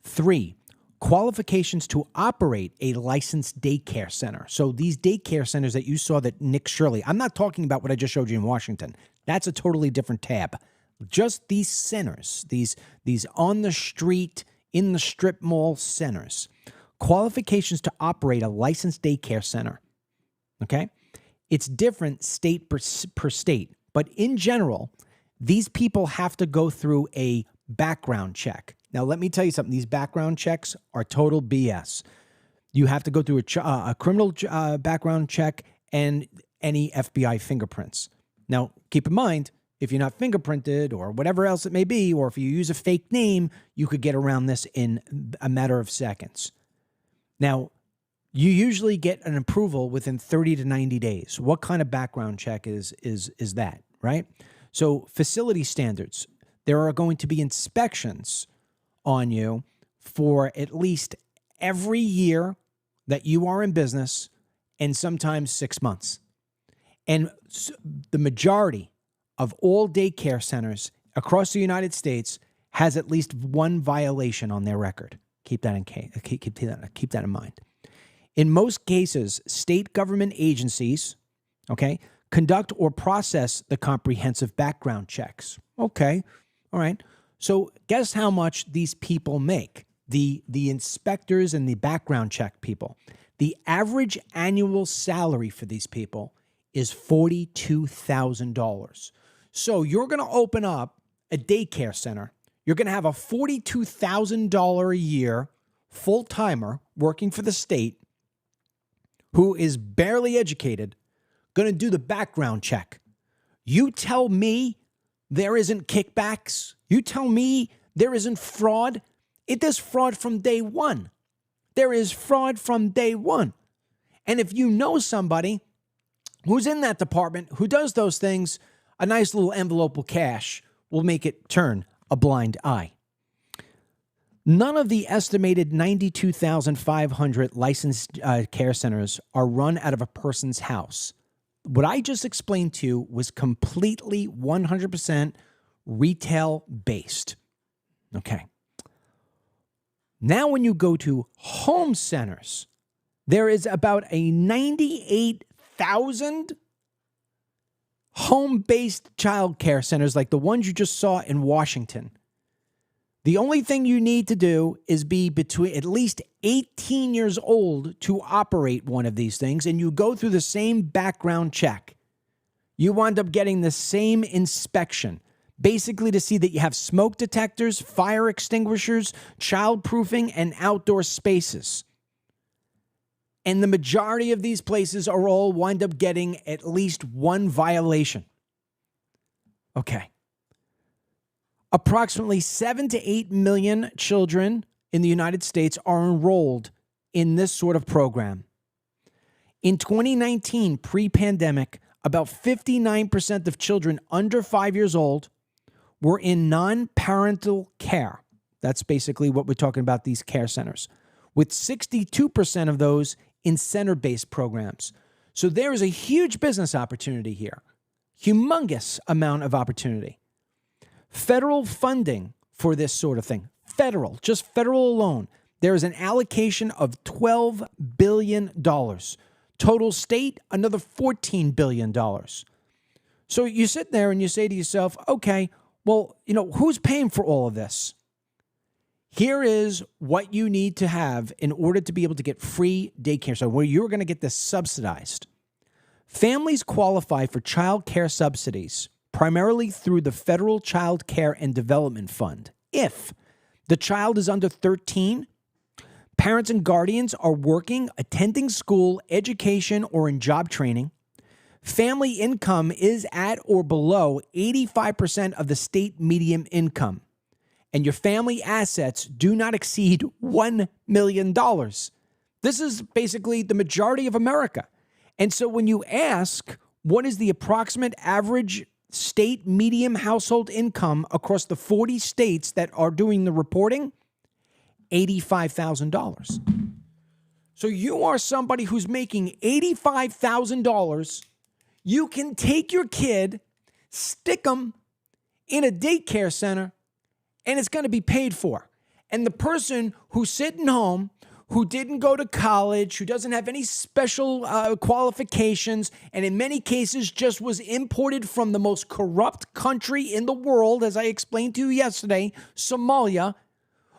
3, qualifications to operate a licensed daycare center. So these daycare centers that you saw that Nick Shirley, I'm not talking about what I just showed you in Washington. That's a totally different tab. Just these centers, these on the street, in the strip mall centers. Qualifications to operate a licensed daycare center. Okay? It's different state per state. But in general, these people have to go through a background check. Now, let me tell you something. These background checks are total BS. You have to go through a criminal background check and any FBI fingerprints. Now, keep in mind, if you're not fingerprinted or whatever else it may be, or if you use a fake name, you could get around this in a matter of seconds. Now, you usually get an approval within 30 to 90 days. What kind of background check is that, right? So facility standards, there are going to be inspections on you for at least every year that you are in business and sometimes 6 months. And the majority of all daycare centers across the United States has at least one violation on their record. Keep that in mind. In most cases, state government agencies, conduct or process the comprehensive background checks. Okay, all right. So guess how much these people make, the inspectors and the background check people. The average annual salary for these people is $42,000. So you're going to open up a daycare center. You're going to have a $42,000 a year full-timer working for the state who is barely educated, going to do the background check. You tell me there isn't kickbacks? You tell me there isn't fraud? It is fraud from day one. There is fraud from day one. And if you know somebody who's in that department who does those things, a nice little envelope of cash will make it turn a blind eye. None of the estimated 92,500 licensed care centers are run out of a person's house. What I just explained to you was completely 100% retail based. Okay. Now, when you go to home centers, there is about a 98,000 home-based child care centers like the ones you just saw in Washington. The only thing you need to do is be between at least 18 years old to operate one of these things, and you go through the same background check. You wind up getting the same inspection, basically to see that you have smoke detectors, fire extinguishers, child-proofing, and outdoor spaces. And the majority of these places are all wind up getting at least one violation. Okay. Approximately 7 to 8 million children in the United States are enrolled in this sort of program. In 2019, pre-pandemic, about 59% of children under 5 years old were in non-parental care. That's basically what we're talking about, these care centers, with 62% of those in center-based programs. So there is a huge business opportunity here, humongous amount of opportunity. Federal funding for this sort of thing, federal, just federal alone, there is an allocation of $12 billion. Total state, another $14 billion. So you sit there and you say to yourself, okay, well, who's paying for all of this? Here is what you need to have in order to be able to get free daycare, so where you're going to get this subsidized. Families qualify for child care subsidies primarily through the Federal Child Care and Development Fund. If the child is under 13, parents and guardians are working, attending school, education, or in job training, family income is at or below 85% of the state median income, and your family assets do not exceed $1 million. This is basically the majority of America. And so when you ask, what is the approximate average state median household income across the 40 states that are doing the reporting? $85,000. So you are somebody who's making $85,000. You can take your kid, stick them in a daycare center, and it's going to be paid for. And the person who's sitting home, who didn't go to college, who doesn't have any special qualifications, and in many cases just was imported from the most corrupt country in the world, as I explained to you yesterday, Somalia,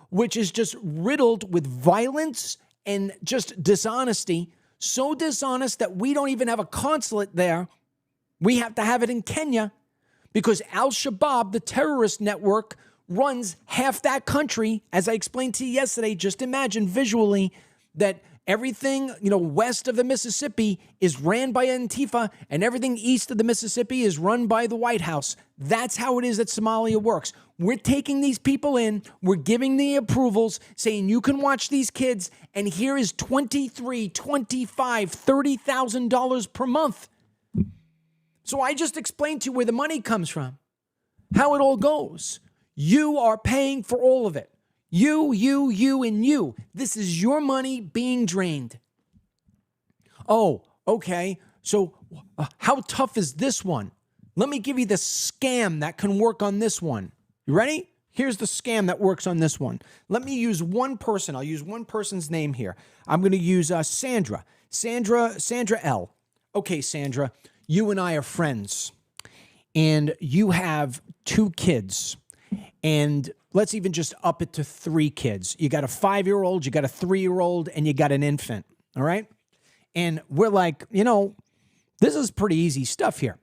which is just riddled with violence and just dishonesty, so dishonest that we don't even have a consulate there. We have to have it in Kenya because Al-Shabaab, the terrorist network, runs half that country. As I explained to you yesterday, just imagine visually that everything, west of the Mississippi is ran by Antifa and everything east of the Mississippi is run by the White House. That's how it is that Somalia works. We're taking these people in, we're giving the approvals, saying you can watch these kids, and here is $23,000, $25,000, $30,000 per month. So I just explained to you where the money comes from, how it all goes. You are paying for all of it. You, and you. This is your money being drained. Oh, okay. So how tough is this one? Let me give you the scam that can work on this one. You ready? Here's the scam that works on this one. Let me use one person. I'll use one person's name here. I'm going to use Sandra. Sandra L. Okay, Sandra, you and I are friends. And you have 2 kids. And let's even just up it to 3 kids. You got a 5-year-old, you got a 3-year-old, and you got an infant, all right? And we're like, this is pretty easy stuff here.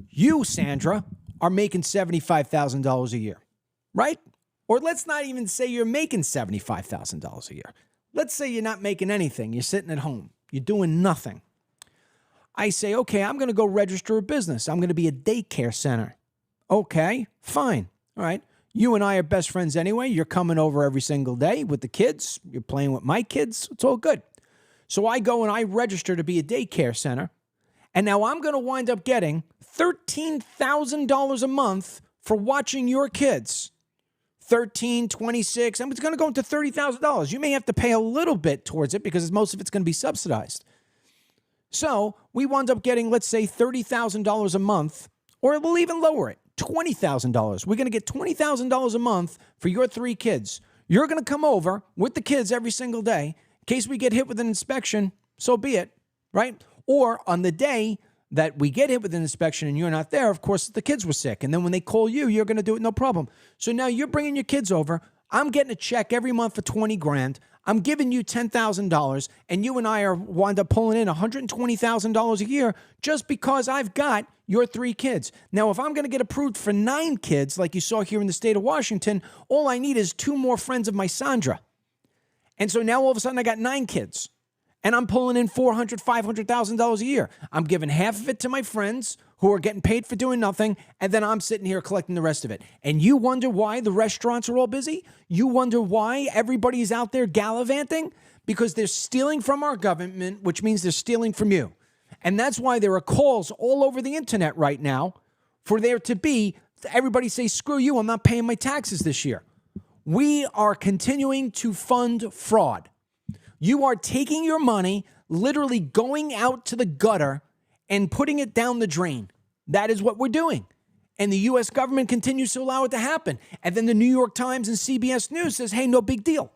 You, Sandra, are making $75,000 a year, right? Or let's not even say you're making $75,000 a year. Let's say you're not making anything. You're sitting at home. You're doing nothing. I say, okay, I'm going to go register a business. I'm going to be a daycare center. Okay, fine. All right. You and I are best friends anyway. You're coming over every single day with the kids. You're playing with my kids. It's all good. So I go and I register to be a daycare center. And now I'm going to wind up getting $13,000 a month for watching your kids. 13, 26. And it's going to go into $30,000. You may have to pay a little bit towards it because most of it's going to be subsidized. So we wound up getting, let's say, $30,000 a month, or we'll even lower it. $20,000. We're going to get $20,000 a month for your 3 kids. You're going to come over with the kids every single day. In case we get hit with an inspection, so be it, right? Or on the day that we get hit with an inspection and you're not there, of course, the kids were sick. And then when they call you, you're going to do it no problem. So now you're bringing your kids over. I'm getting a check every month for $20,000. I'm giving you $10,000, and you and I are wind up pulling in $120,000 a year just because I've got your 3 kids. Now, if I'm going to get approved for 9 kids, like you saw here in the state of Washington, all I need is 2 more friends of my Sandra. And so now all of a sudden I got 9 kids, and I'm pulling in $400,000, $500,000 a year. I'm giving half of it to my friends who are getting paid for doing nothing, and then I'm sitting here collecting the rest of it. And you wonder why the restaurants are all busy? You wonder why everybody's out there gallivanting? because they're stealing from our government, which means they're stealing from you. And that's why there are calls all over the internet right now for there to be, everybody say, screw you, I'm not paying my taxes this year. We are continuing to fund fraud. You are taking your money, literally going out to the gutter and putting it down the drain. That is what we're doing. And the U.S. government continues to allow it to happen. And then the New York Times and CBS News says, hey, no big deal.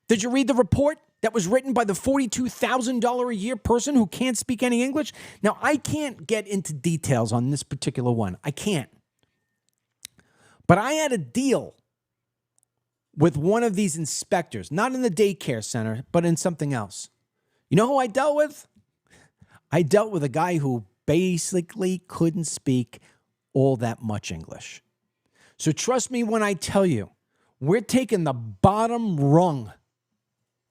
Did you read the report that was written by the $42,000 a year person who can't speak any English? Now, I can't get into details on this particular one. I can't. But I had a deal with one of these inspectors, not in the daycare center, but in something else. You know who I dealt with? I dealt with a guy who basically couldn't speak all that much English. So trust me when I tell you, we're taking the bottom rung,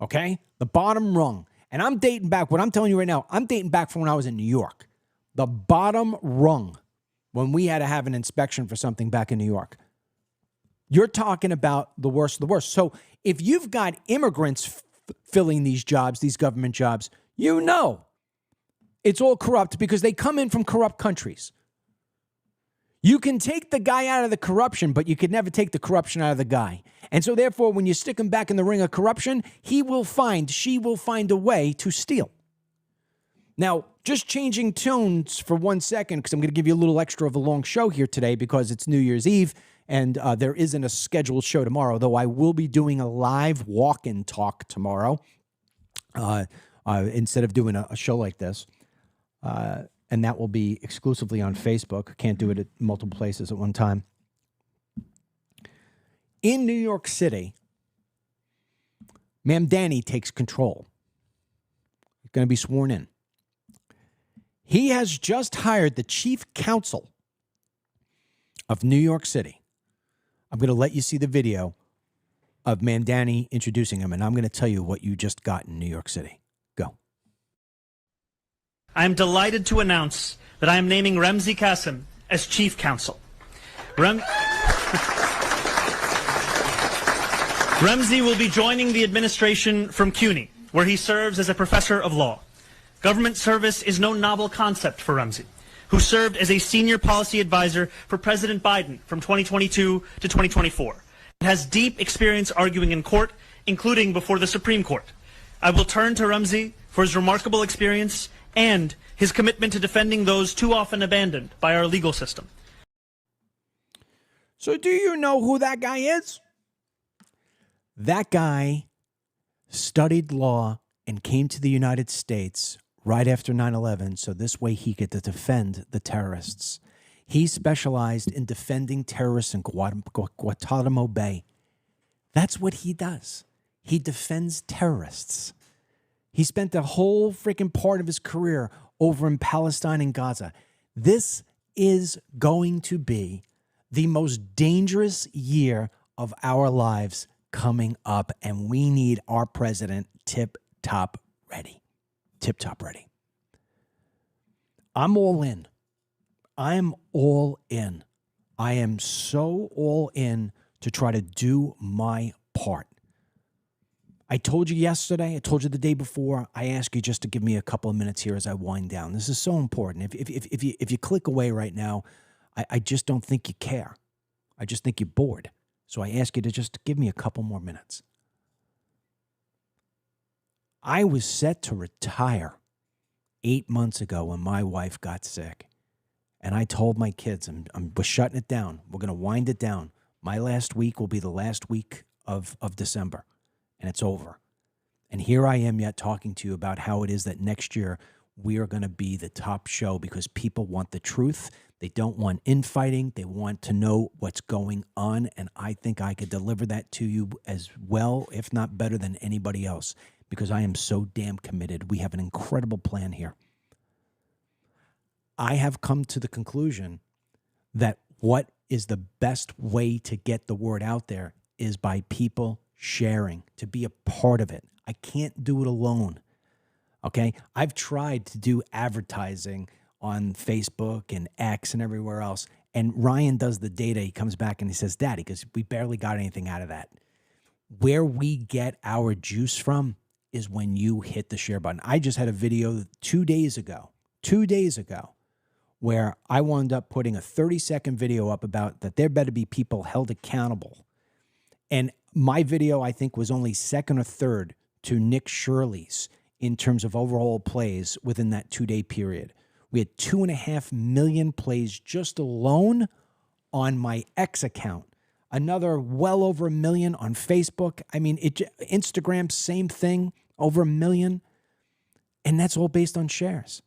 okay? The bottom rung. And I'm dating back, what I'm telling you right now, I'm dating back from when I was in New York. The bottom rung, when we had to have an inspection for something back in New York. You're talking about the worst of the worst. So if you've got immigrants filling these jobs, these government jobs, you know it's all corrupt because they come in from corrupt countries. You can take the guy out of the corruption, but you could never take the corruption out of the guy. And so therefore, when you stick him back in the ring of corruption, she will find a way to steal. Now, just changing tones for 1 second, because I'm going to give you a little extra of a long show here today because it's New Year's Eve. And there isn't a scheduled show tomorrow, though I will be doing a live walk-in talk tomorrow instead of doing a show like this. And that will be exclusively on Facebook. Can't do it at multiple places at one time. In New York City, Mamdani takes control. He's going to be sworn in. He has just hired the chief counsel of New York City. I'm going to let you see the video of Mamdani introducing him, and I'm going to tell you what you just got in New York City. Go. I am delighted to announce that I am naming Ramzi Qasim as chief counsel. Ramzi will be joining the administration from CUNY, where he serves as a professor of law. Government service is no novel concept for Ramzi, who served as a senior policy advisor for President Biden from 2022 to 2024. He has deep experience arguing in court, including before the Supreme Court. I will turn to Ramzi for his remarkable experience and his commitment to defending those too often abandoned by our legal system. So do you know who that guy is? That guy studied law and came to the United States right after 9/11, so this way he could defend the terrorists. He specialized in defending terrorists in Guantanamo Bay. That's what he does. He defends terrorists. He spent the whole freaking part of his career over in Palestine and Gaza. This is going to be the most dangerous year of our lives coming up, and we need our president tip-top ready. Tip-top ready. I'm all in. I'm all in. I am so all in to try to do my part. I told you yesterday, I told you the day before, I ask you just to give me a couple of minutes here as I wind down. This is so important. If you click away right now, I just don't think you care. I just think you're bored. So I ask you to just give me a couple more minutes. I was set to retire 8 months ago when my wife got sick. And I told my kids, we're shutting it down. We're going to wind it down. My last week will be the last week of December. And it's over. And here I am yet talking to you about how it is that next year we are going to be the top show because people want the truth. They don't want infighting. They want to know what's going on. And I think I could deliver that to you as well, if not better than anybody else, because I am so damn committed. We have an incredible plan here. I have come to the conclusion that what is the best way to get the word out there is by people sharing, to be a part of it. I can't do it alone. Okay? I've tried to do advertising on Facebook and X and everywhere else. And Ryan does the data. He comes back and he says, Daddy, because we barely got anything out of that. Where we get our juice from is when you hit the share button. I just had a video 2 days ago, where I wound up putting a 30-second video up about that there better be people held accountable. And my video, I think, was only second or third to Nick Shirley's in terms of overall plays within that 2-day period. We had 2.5 million plays just alone on my X account. Another well over 1 million on Facebook. I mean, Instagram, same thing, over 1 million. And that's all based on shares.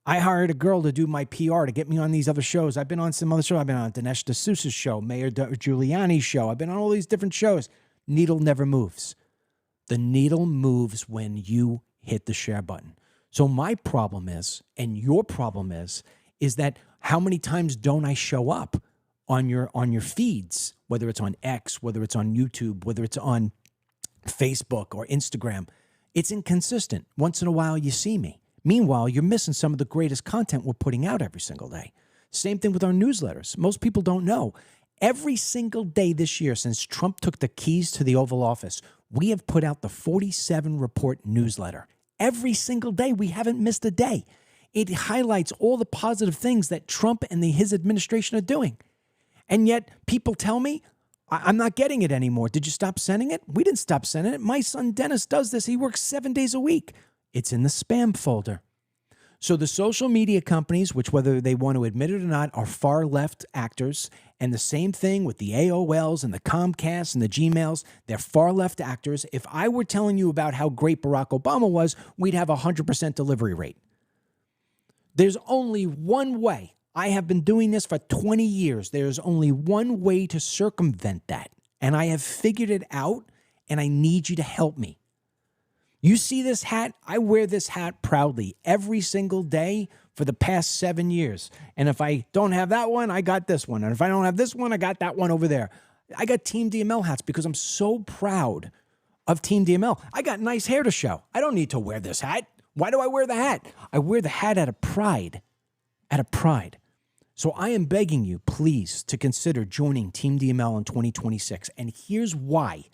I hired a girl to do my PR to get me on these other shows. I've been on some other shows. I've been on Dinesh D'Souza's show, Mayor Giuliani's show. I've been on all these different shows. Needle never moves. The needle moves when you hit the share button. So my problem is, and your problem is that how many times don't I show up on your feeds, whether it's on X, whether it's on YouTube, whether it's on Facebook or Instagram? It's inconsistent. Once in a while you see me. Meanwhile, you're missing some of the greatest content we're putting out every single day. Same thing with our newsletters. Most people don't know. Every single day this year, since Trump took the keys to the Oval Office, we have put out the 47 Report newsletter. Every single day, we haven't missed a day. It highlights all the positive things that Trump and his administration are doing. And yet, people tell me, I'm not getting it anymore. Did you stop sending it? We didn't stop sending it. My son Dennis does this. He works 7 days a week. It's in the spam folder. So the social media companies, which whether they want to admit it or not, are far left actors. And the same thing with the AOLs and the Comcasts and the Gmails. They're far left actors. If I were telling you about how great Barack Obama was, we'd have a 100% delivery rate. There's only one way. I have been doing this for 20 years. There's only one way to circumvent that. And I have figured it out, and I need you to help me. You see this hat? I wear this hat proudly every single day for the past 7 years. And if I don't have that one, I got this one. And if I don't have this one, I got that one over there. I got Team DML hats because I'm so proud of Team DML. I got nice hair to show. I don't need to wear this hat. Why do I wear the hat? I wear the hat out of pride. So I am begging you, please, to consider joining Team DML in 2026. And here's why.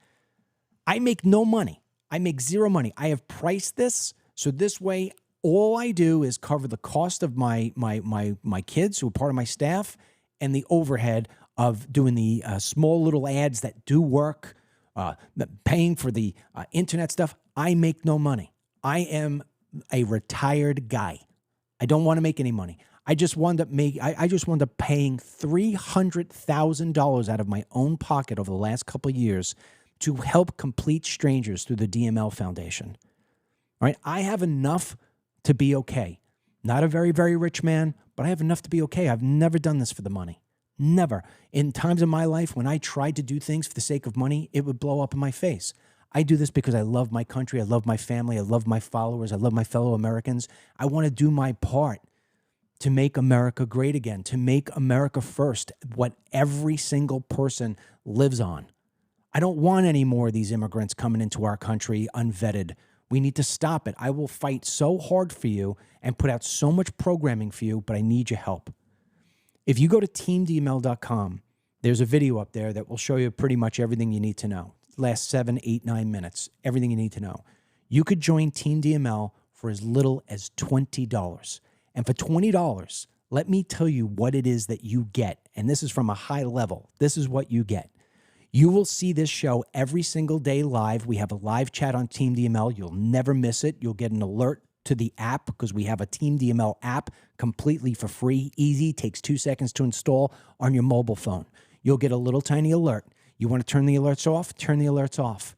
I make no money. I make zero money. I have priced this so this way all I do is cover the cost of my kids who are part of my staff and the overhead of doing the small little ads that do work, paying for the internet stuff. I make no money. I am a retired guy. I don't want to make any money. I just wound up paying $300,000 out of my own pocket over the last couple of years to help complete strangers through the DML Foundation. All right, I have enough to be okay. Not a very, very rich man, but I have enough to be okay. I've never done this for the money. Never. In times of my life when I tried to do things for the sake of money, it would blow up in my face. I do this because I love my country. I love my family. I love my followers. I love my fellow Americans. I want to do my part to make America great again, to make America first, what every single person lives on. I don't want any more of these immigrants coming into our country unvetted. We need to stop it. I will fight so hard for you and put out so much programming for you, but I need your help. If you go to teamdml.com, there's a video up there that will show you pretty much everything you need to know. Last 7, 8, 9 minutes, everything you need to know. You could join Team DML for as little as $20. And for $20, let me tell you what it is that you get. And this is from a high level. This is what you get. You will see this show every single day live. We have a live chat on Team DML. You'll never miss it. You'll get an alert to the app because we have a Team DML app completely for free, easy, takes 2 seconds to install on your mobile phone. You'll get a little tiny alert. You want to turn the alerts off? Turn the alerts off.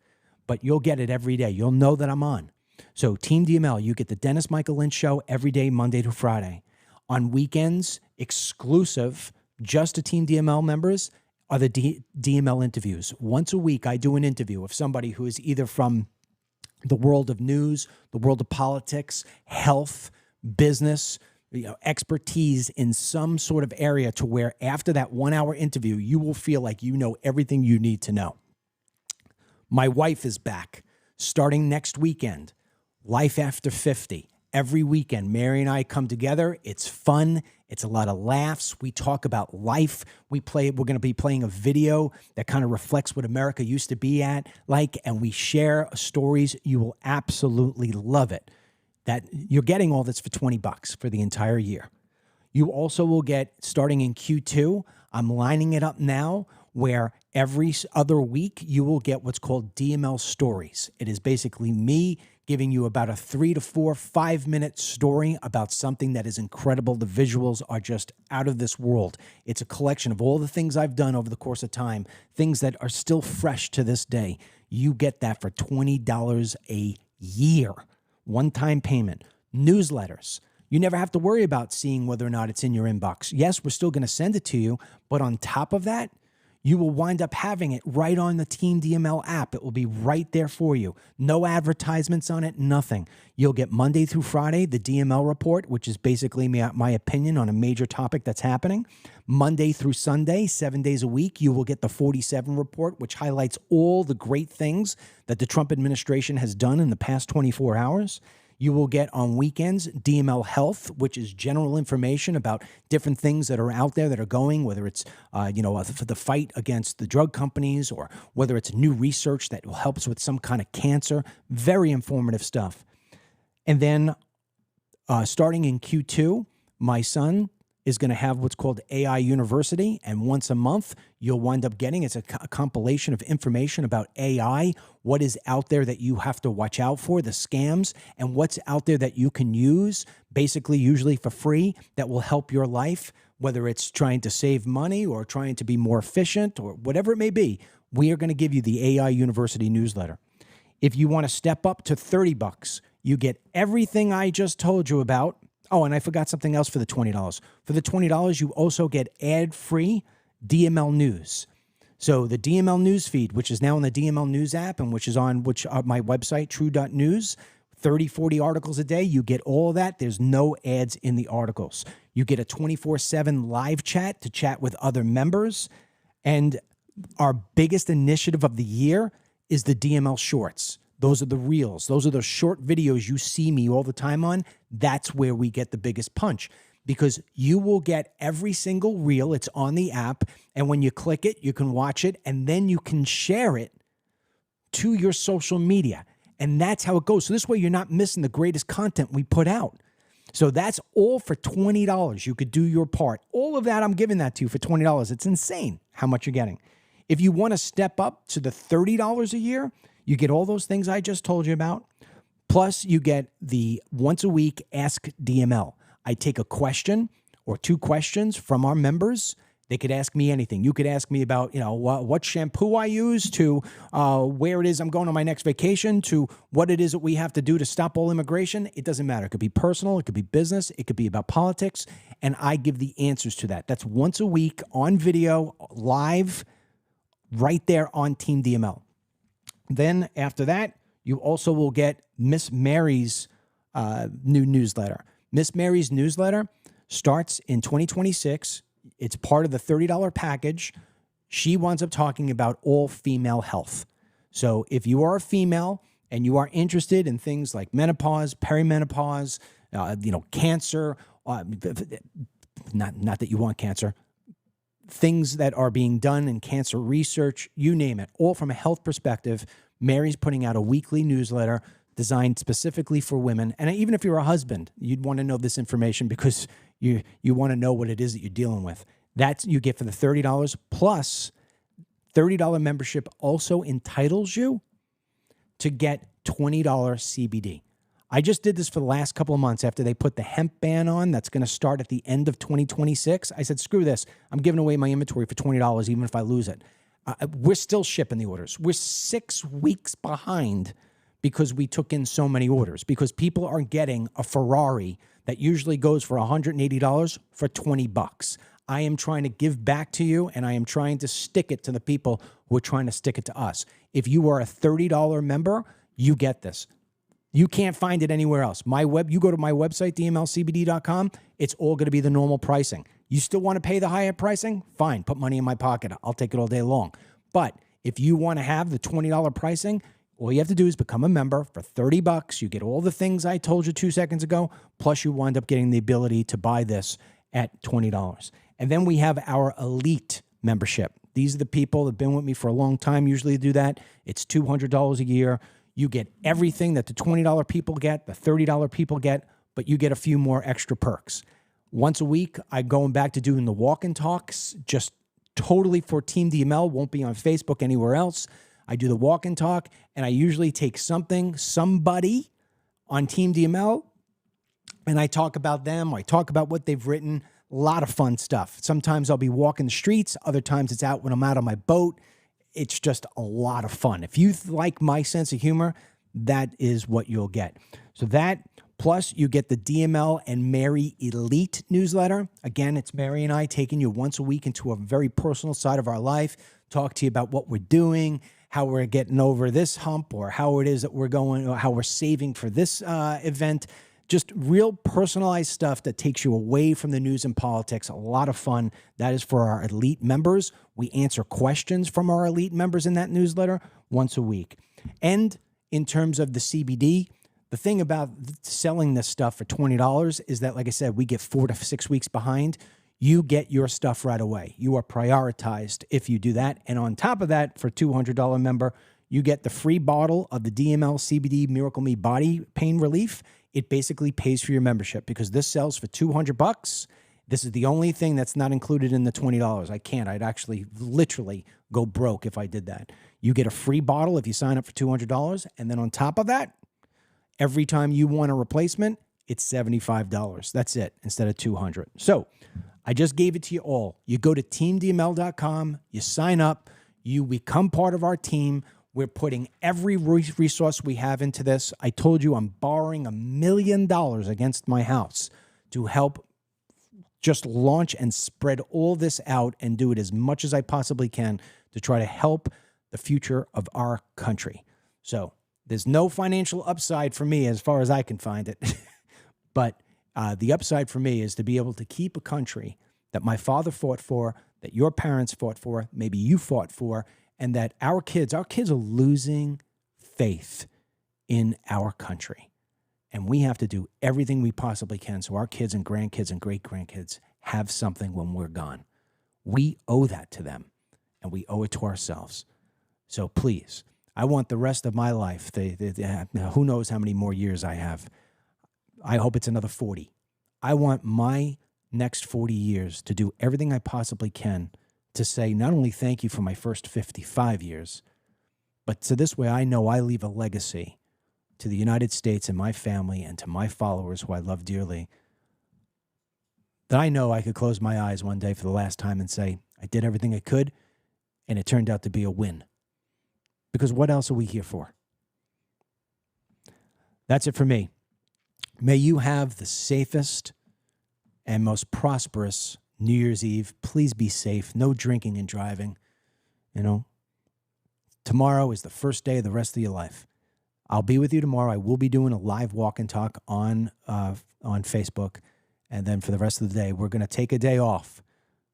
But you'll get it every day. You'll know that I'm on. So Team DML, you get the Dennis Michael Lynch show every day, Monday to Friday. On weekends, exclusive, just to Team DML members, are the DML interviews. Once a week, I do an interview of somebody who is either from the world of news, the world of politics, health, business, expertise in some sort of area to where after that 1 hour interview, you will feel like you know everything you need to know. My wife is back starting next weekend. Life After 50. Every weekend, Mary and I come together. It's fun. It's a lot of laughs. We talk about life. We're going to be playing a video that kind of reflects what America used to be and we share stories. You will absolutely love it. That you're getting all this for $20 for the entire year. You also will get, starting in Q2, I'm lining it up now, where every other week you will get what's called DML stories. It is basically me giving you about a 3 to 4, 5-minute story about something that is incredible. The visuals are just out of this world. It's a collection of all the things I've done over the course of time, things that are still fresh to this day. You get that for $20 a year. One-time payment. Newsletters. You never have to worry about seeing whether or not it's in your inbox. Yes, we're still going to send it to you, but on top of that, you will wind up having it right on the Team DML app. It will be right there for you. No advertisements on it, nothing. You'll get Monday through Friday, the DML report, which is basically my opinion on a major topic that's happening. Monday through Sunday, 7 days a week, you will get the 47 report, which highlights all the great things that the Trump administration has done in the past 24 hours. You will get on weekends DML Health, which is general information about different things that are out there that are going, whether it's for the fight against the drug companies or whether it's new research that will help us with some kind of cancer. Very informative stuff. And then starting in Q2, my son is going to have what's called AI University, and once a month you'll wind up getting, it's a compilation of information about AI, what is out there that you have to watch out for, the scams, and what's out there that you can use, basically usually for free, that will help your life, whether it's trying to save money or trying to be more efficient or whatever it may be. We are going to give you the AI University newsletter. If you want to step up to $30, you get everything I just told you about. Oh, and I forgot something else for the $20. For the $20, you also get ad-free DML News. So the DML News feed, which is now on the DML News app and which is on my website, true.news, 30, 40 articles a day, you get all of that. There's no ads in the articles. You get a 24/7 live chat to chat with other members. And our biggest initiative of the year is the DML Shorts. Those are the reels. Those are the short videos you see me all the time on. That's where we get the biggest punch because you will get every single reel. It's on the app. And when you click it, you can watch it and then you can share it to your social media. And that's how it goes. So this way you're not missing the greatest content we put out. So that's all for $20. You could do your part. All of that, I'm giving that to you for $20. It's insane how much you're getting. If you want to step up to the $30 a year, you get all those things I just told you about. Plus, you get the once a week Ask DML. I take a question or 2 questions from our members. They could ask me anything. You could ask me about, what shampoo I use, to where it is I'm going on my next vacation, to what it is that we have to do to stop all immigration. It doesn't matter. It could be personal. It could be business. It could be about politics. And I give the answers to that. That's once a week on video, live, right there on Team DML. Then after that, you also will get Miss Mary's new newsletter. Miss Mary's newsletter starts in 2026. It's part of the $30 package. She winds up talking about all female health. So if you are a female and you are interested in things like menopause, perimenopause, cancer, not that you want cancer, things that are being done in cancer research, you name it, all from a health perspective. Mary's putting out a weekly newsletter designed specifically for women. And even if you're a husband, you'd want to know this information because you want to know what it is that you're dealing with. That's you get for the $30 plus $30 membership also entitles you to get $20 CBD. I just did this for the last couple of months after they put the hemp ban on that's going to start at the end of 2026. I said, screw this. I'm giving away my inventory for $20 even if I lose it. We're still shipping the orders. We're 6 weeks behind because we took in so many orders, because people are getting a Ferrari that usually goes for $180 for $20. I am trying to give back to you, and I am trying to stick it to the people who are trying to stick it to us. If you are a $30 member, you get this. You can't find it anywhere else. You go to my website, dmlcbd.com, it's all going to be the normal pricing. You still want to pay the higher pricing? Fine, put money in my pocket. I'll take it all day long. But if you want to have the $20 pricing, All you have to do is become a member for $30. You get all the things I told you 2 seconds ago, plus you wind up getting the ability to buy this at $20. And then we have our elite membership. These are the people that have been with me for a long time, usually do that. It's $200 a year. You get everything that the $20 people get, the $30 people get, but you get a few more extra perks. Once a week, I'm going back to doing the walk and talks, just totally for Team DML, won't be on Facebook, anywhere else. I do the walk and talk, and I usually take somebody on Team DML, and I talk about them. I talk about what they've written. A lot of fun stuff. Sometimes I'll be walking the streets. Other times it's out when I'm out on my boat. It's just a lot of fun. If you like my sense of humor, that is what you'll get. So that, plus you get the DML and Mary Elite newsletter. Again, it's Mary and I taking you once a week into a very personal side of our life, talk to you about what we're doing, how we're getting over this hump, or how it is that we're going, or how we're saving for this event. Just real personalized stuff that takes you away from the news and politics. A lot of fun. That is for our elite members. We answer questions from our elite members in that newsletter once a week. And in terms of the CBD, the thing about selling this stuff for $20 is that, like I said, we get 4 to 6 weeks behind. You get your stuff right away. You are prioritized if you do that. And on top of that, for $200 member, you get the free bottle of the DML CBD Miracle Me Body Pain Relief. It basically pays for your membership because this sells for $200. This is the only thing that's not included in the $20. I can't. I'd actually literally go broke if I did that. You get a free bottle if you sign up for $200. And then on top of that, every time you want a replacement, it's $75. That's it, instead of $200. So I just gave it to you all. You go to teamdml.com, you sign up, you become part of our team. We're putting every resource we have into this. I told you I'm borrowing $1 million against my house to help just launch and spread all this out and do it as much as I possibly can to try to help the future of our country. So there's no financial upside for me as far as I can find it. But the upside for me is to be able to keep a country that my father fought for, that your parents fought for, maybe you fought for, and that our kids are losing faith in our country. And we have to do everything we possibly can so our kids and grandkids and great-grandkids have something when we're gone. We owe that to them, and we owe it to ourselves. So please, I want the rest of my life, who knows how many more years I have. I hope it's another 40. I want my next 40 years to do everything I possibly can to say not only thank you for my first 55 years, but so this way I know I leave a legacy to the United States and my family and to my followers who I love dearly, that I know I could close my eyes one day for the last time and say, I did everything I could, and it turned out to be a win. Because what else are we here for? That's it for me. May you have the safest and most prosperous New Year's Eve. Please be safe. No drinking and driving. You know, tomorrow is the first day of the rest of your life. I'll be with you tomorrow. I will be doing a live walk and talk on Facebook. And then for the rest of the day, we're going to take a day off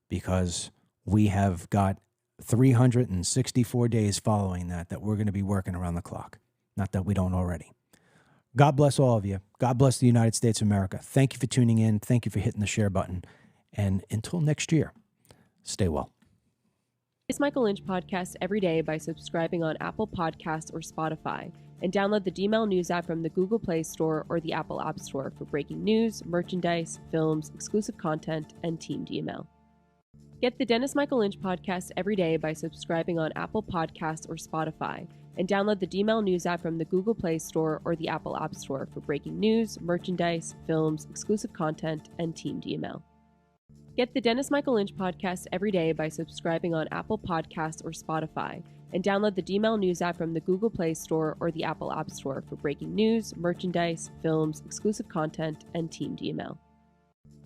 because we have got 364 days following that we're going to be working around the clock. Not that we don't already. God bless all of you. God bless the United States of America. Thank you for tuning in. Thank you for hitting the share button. And until next year, stay well. It's Michael Lynch podcast every day by subscribing on Apple Podcasts or Spotify, and download the DML News app from the Google Play Store or the Apple App Store for breaking news, merchandise, films, exclusive content, and Team DML. Get the Dennis Michael Lynch podcast every day by subscribing on Apple Podcasts or Spotify, and download the DML News app from the Google Play Store or the Apple App Store for breaking news, merchandise, films, exclusive content, and Team DML. Get the Dennis Michael Lynch podcast every day by subscribing on Apple Podcasts or Spotify, and download the DML News app from the Google Play Store or the Apple App Store for breaking news, merchandise, films, exclusive content, and Team DML.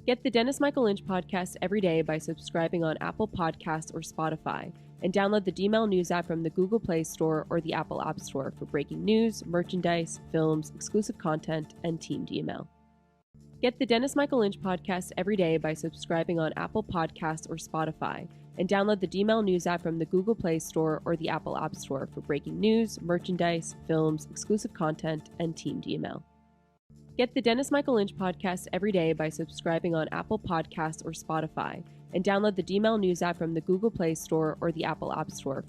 Get the Dennis Michael Lynch podcast every day by subscribing on Apple Podcasts or Spotify, and download the DML News app from the Google Play Store or the Apple App Store for breaking news, merchandise, films, exclusive content, and Team DML. Get the Dennis Michael Lynch podcast every day by subscribing on Apple Podcasts or Spotify, and download the DML News app from the Google Play Store or the Apple App Store for breaking news, merchandise, films, exclusive content, and Team DML. Get the Dennis Michael Lynch podcast every day by subscribing on Apple Podcasts or Spotify, and download the DML News app from the Google Play Store or the Apple App Store.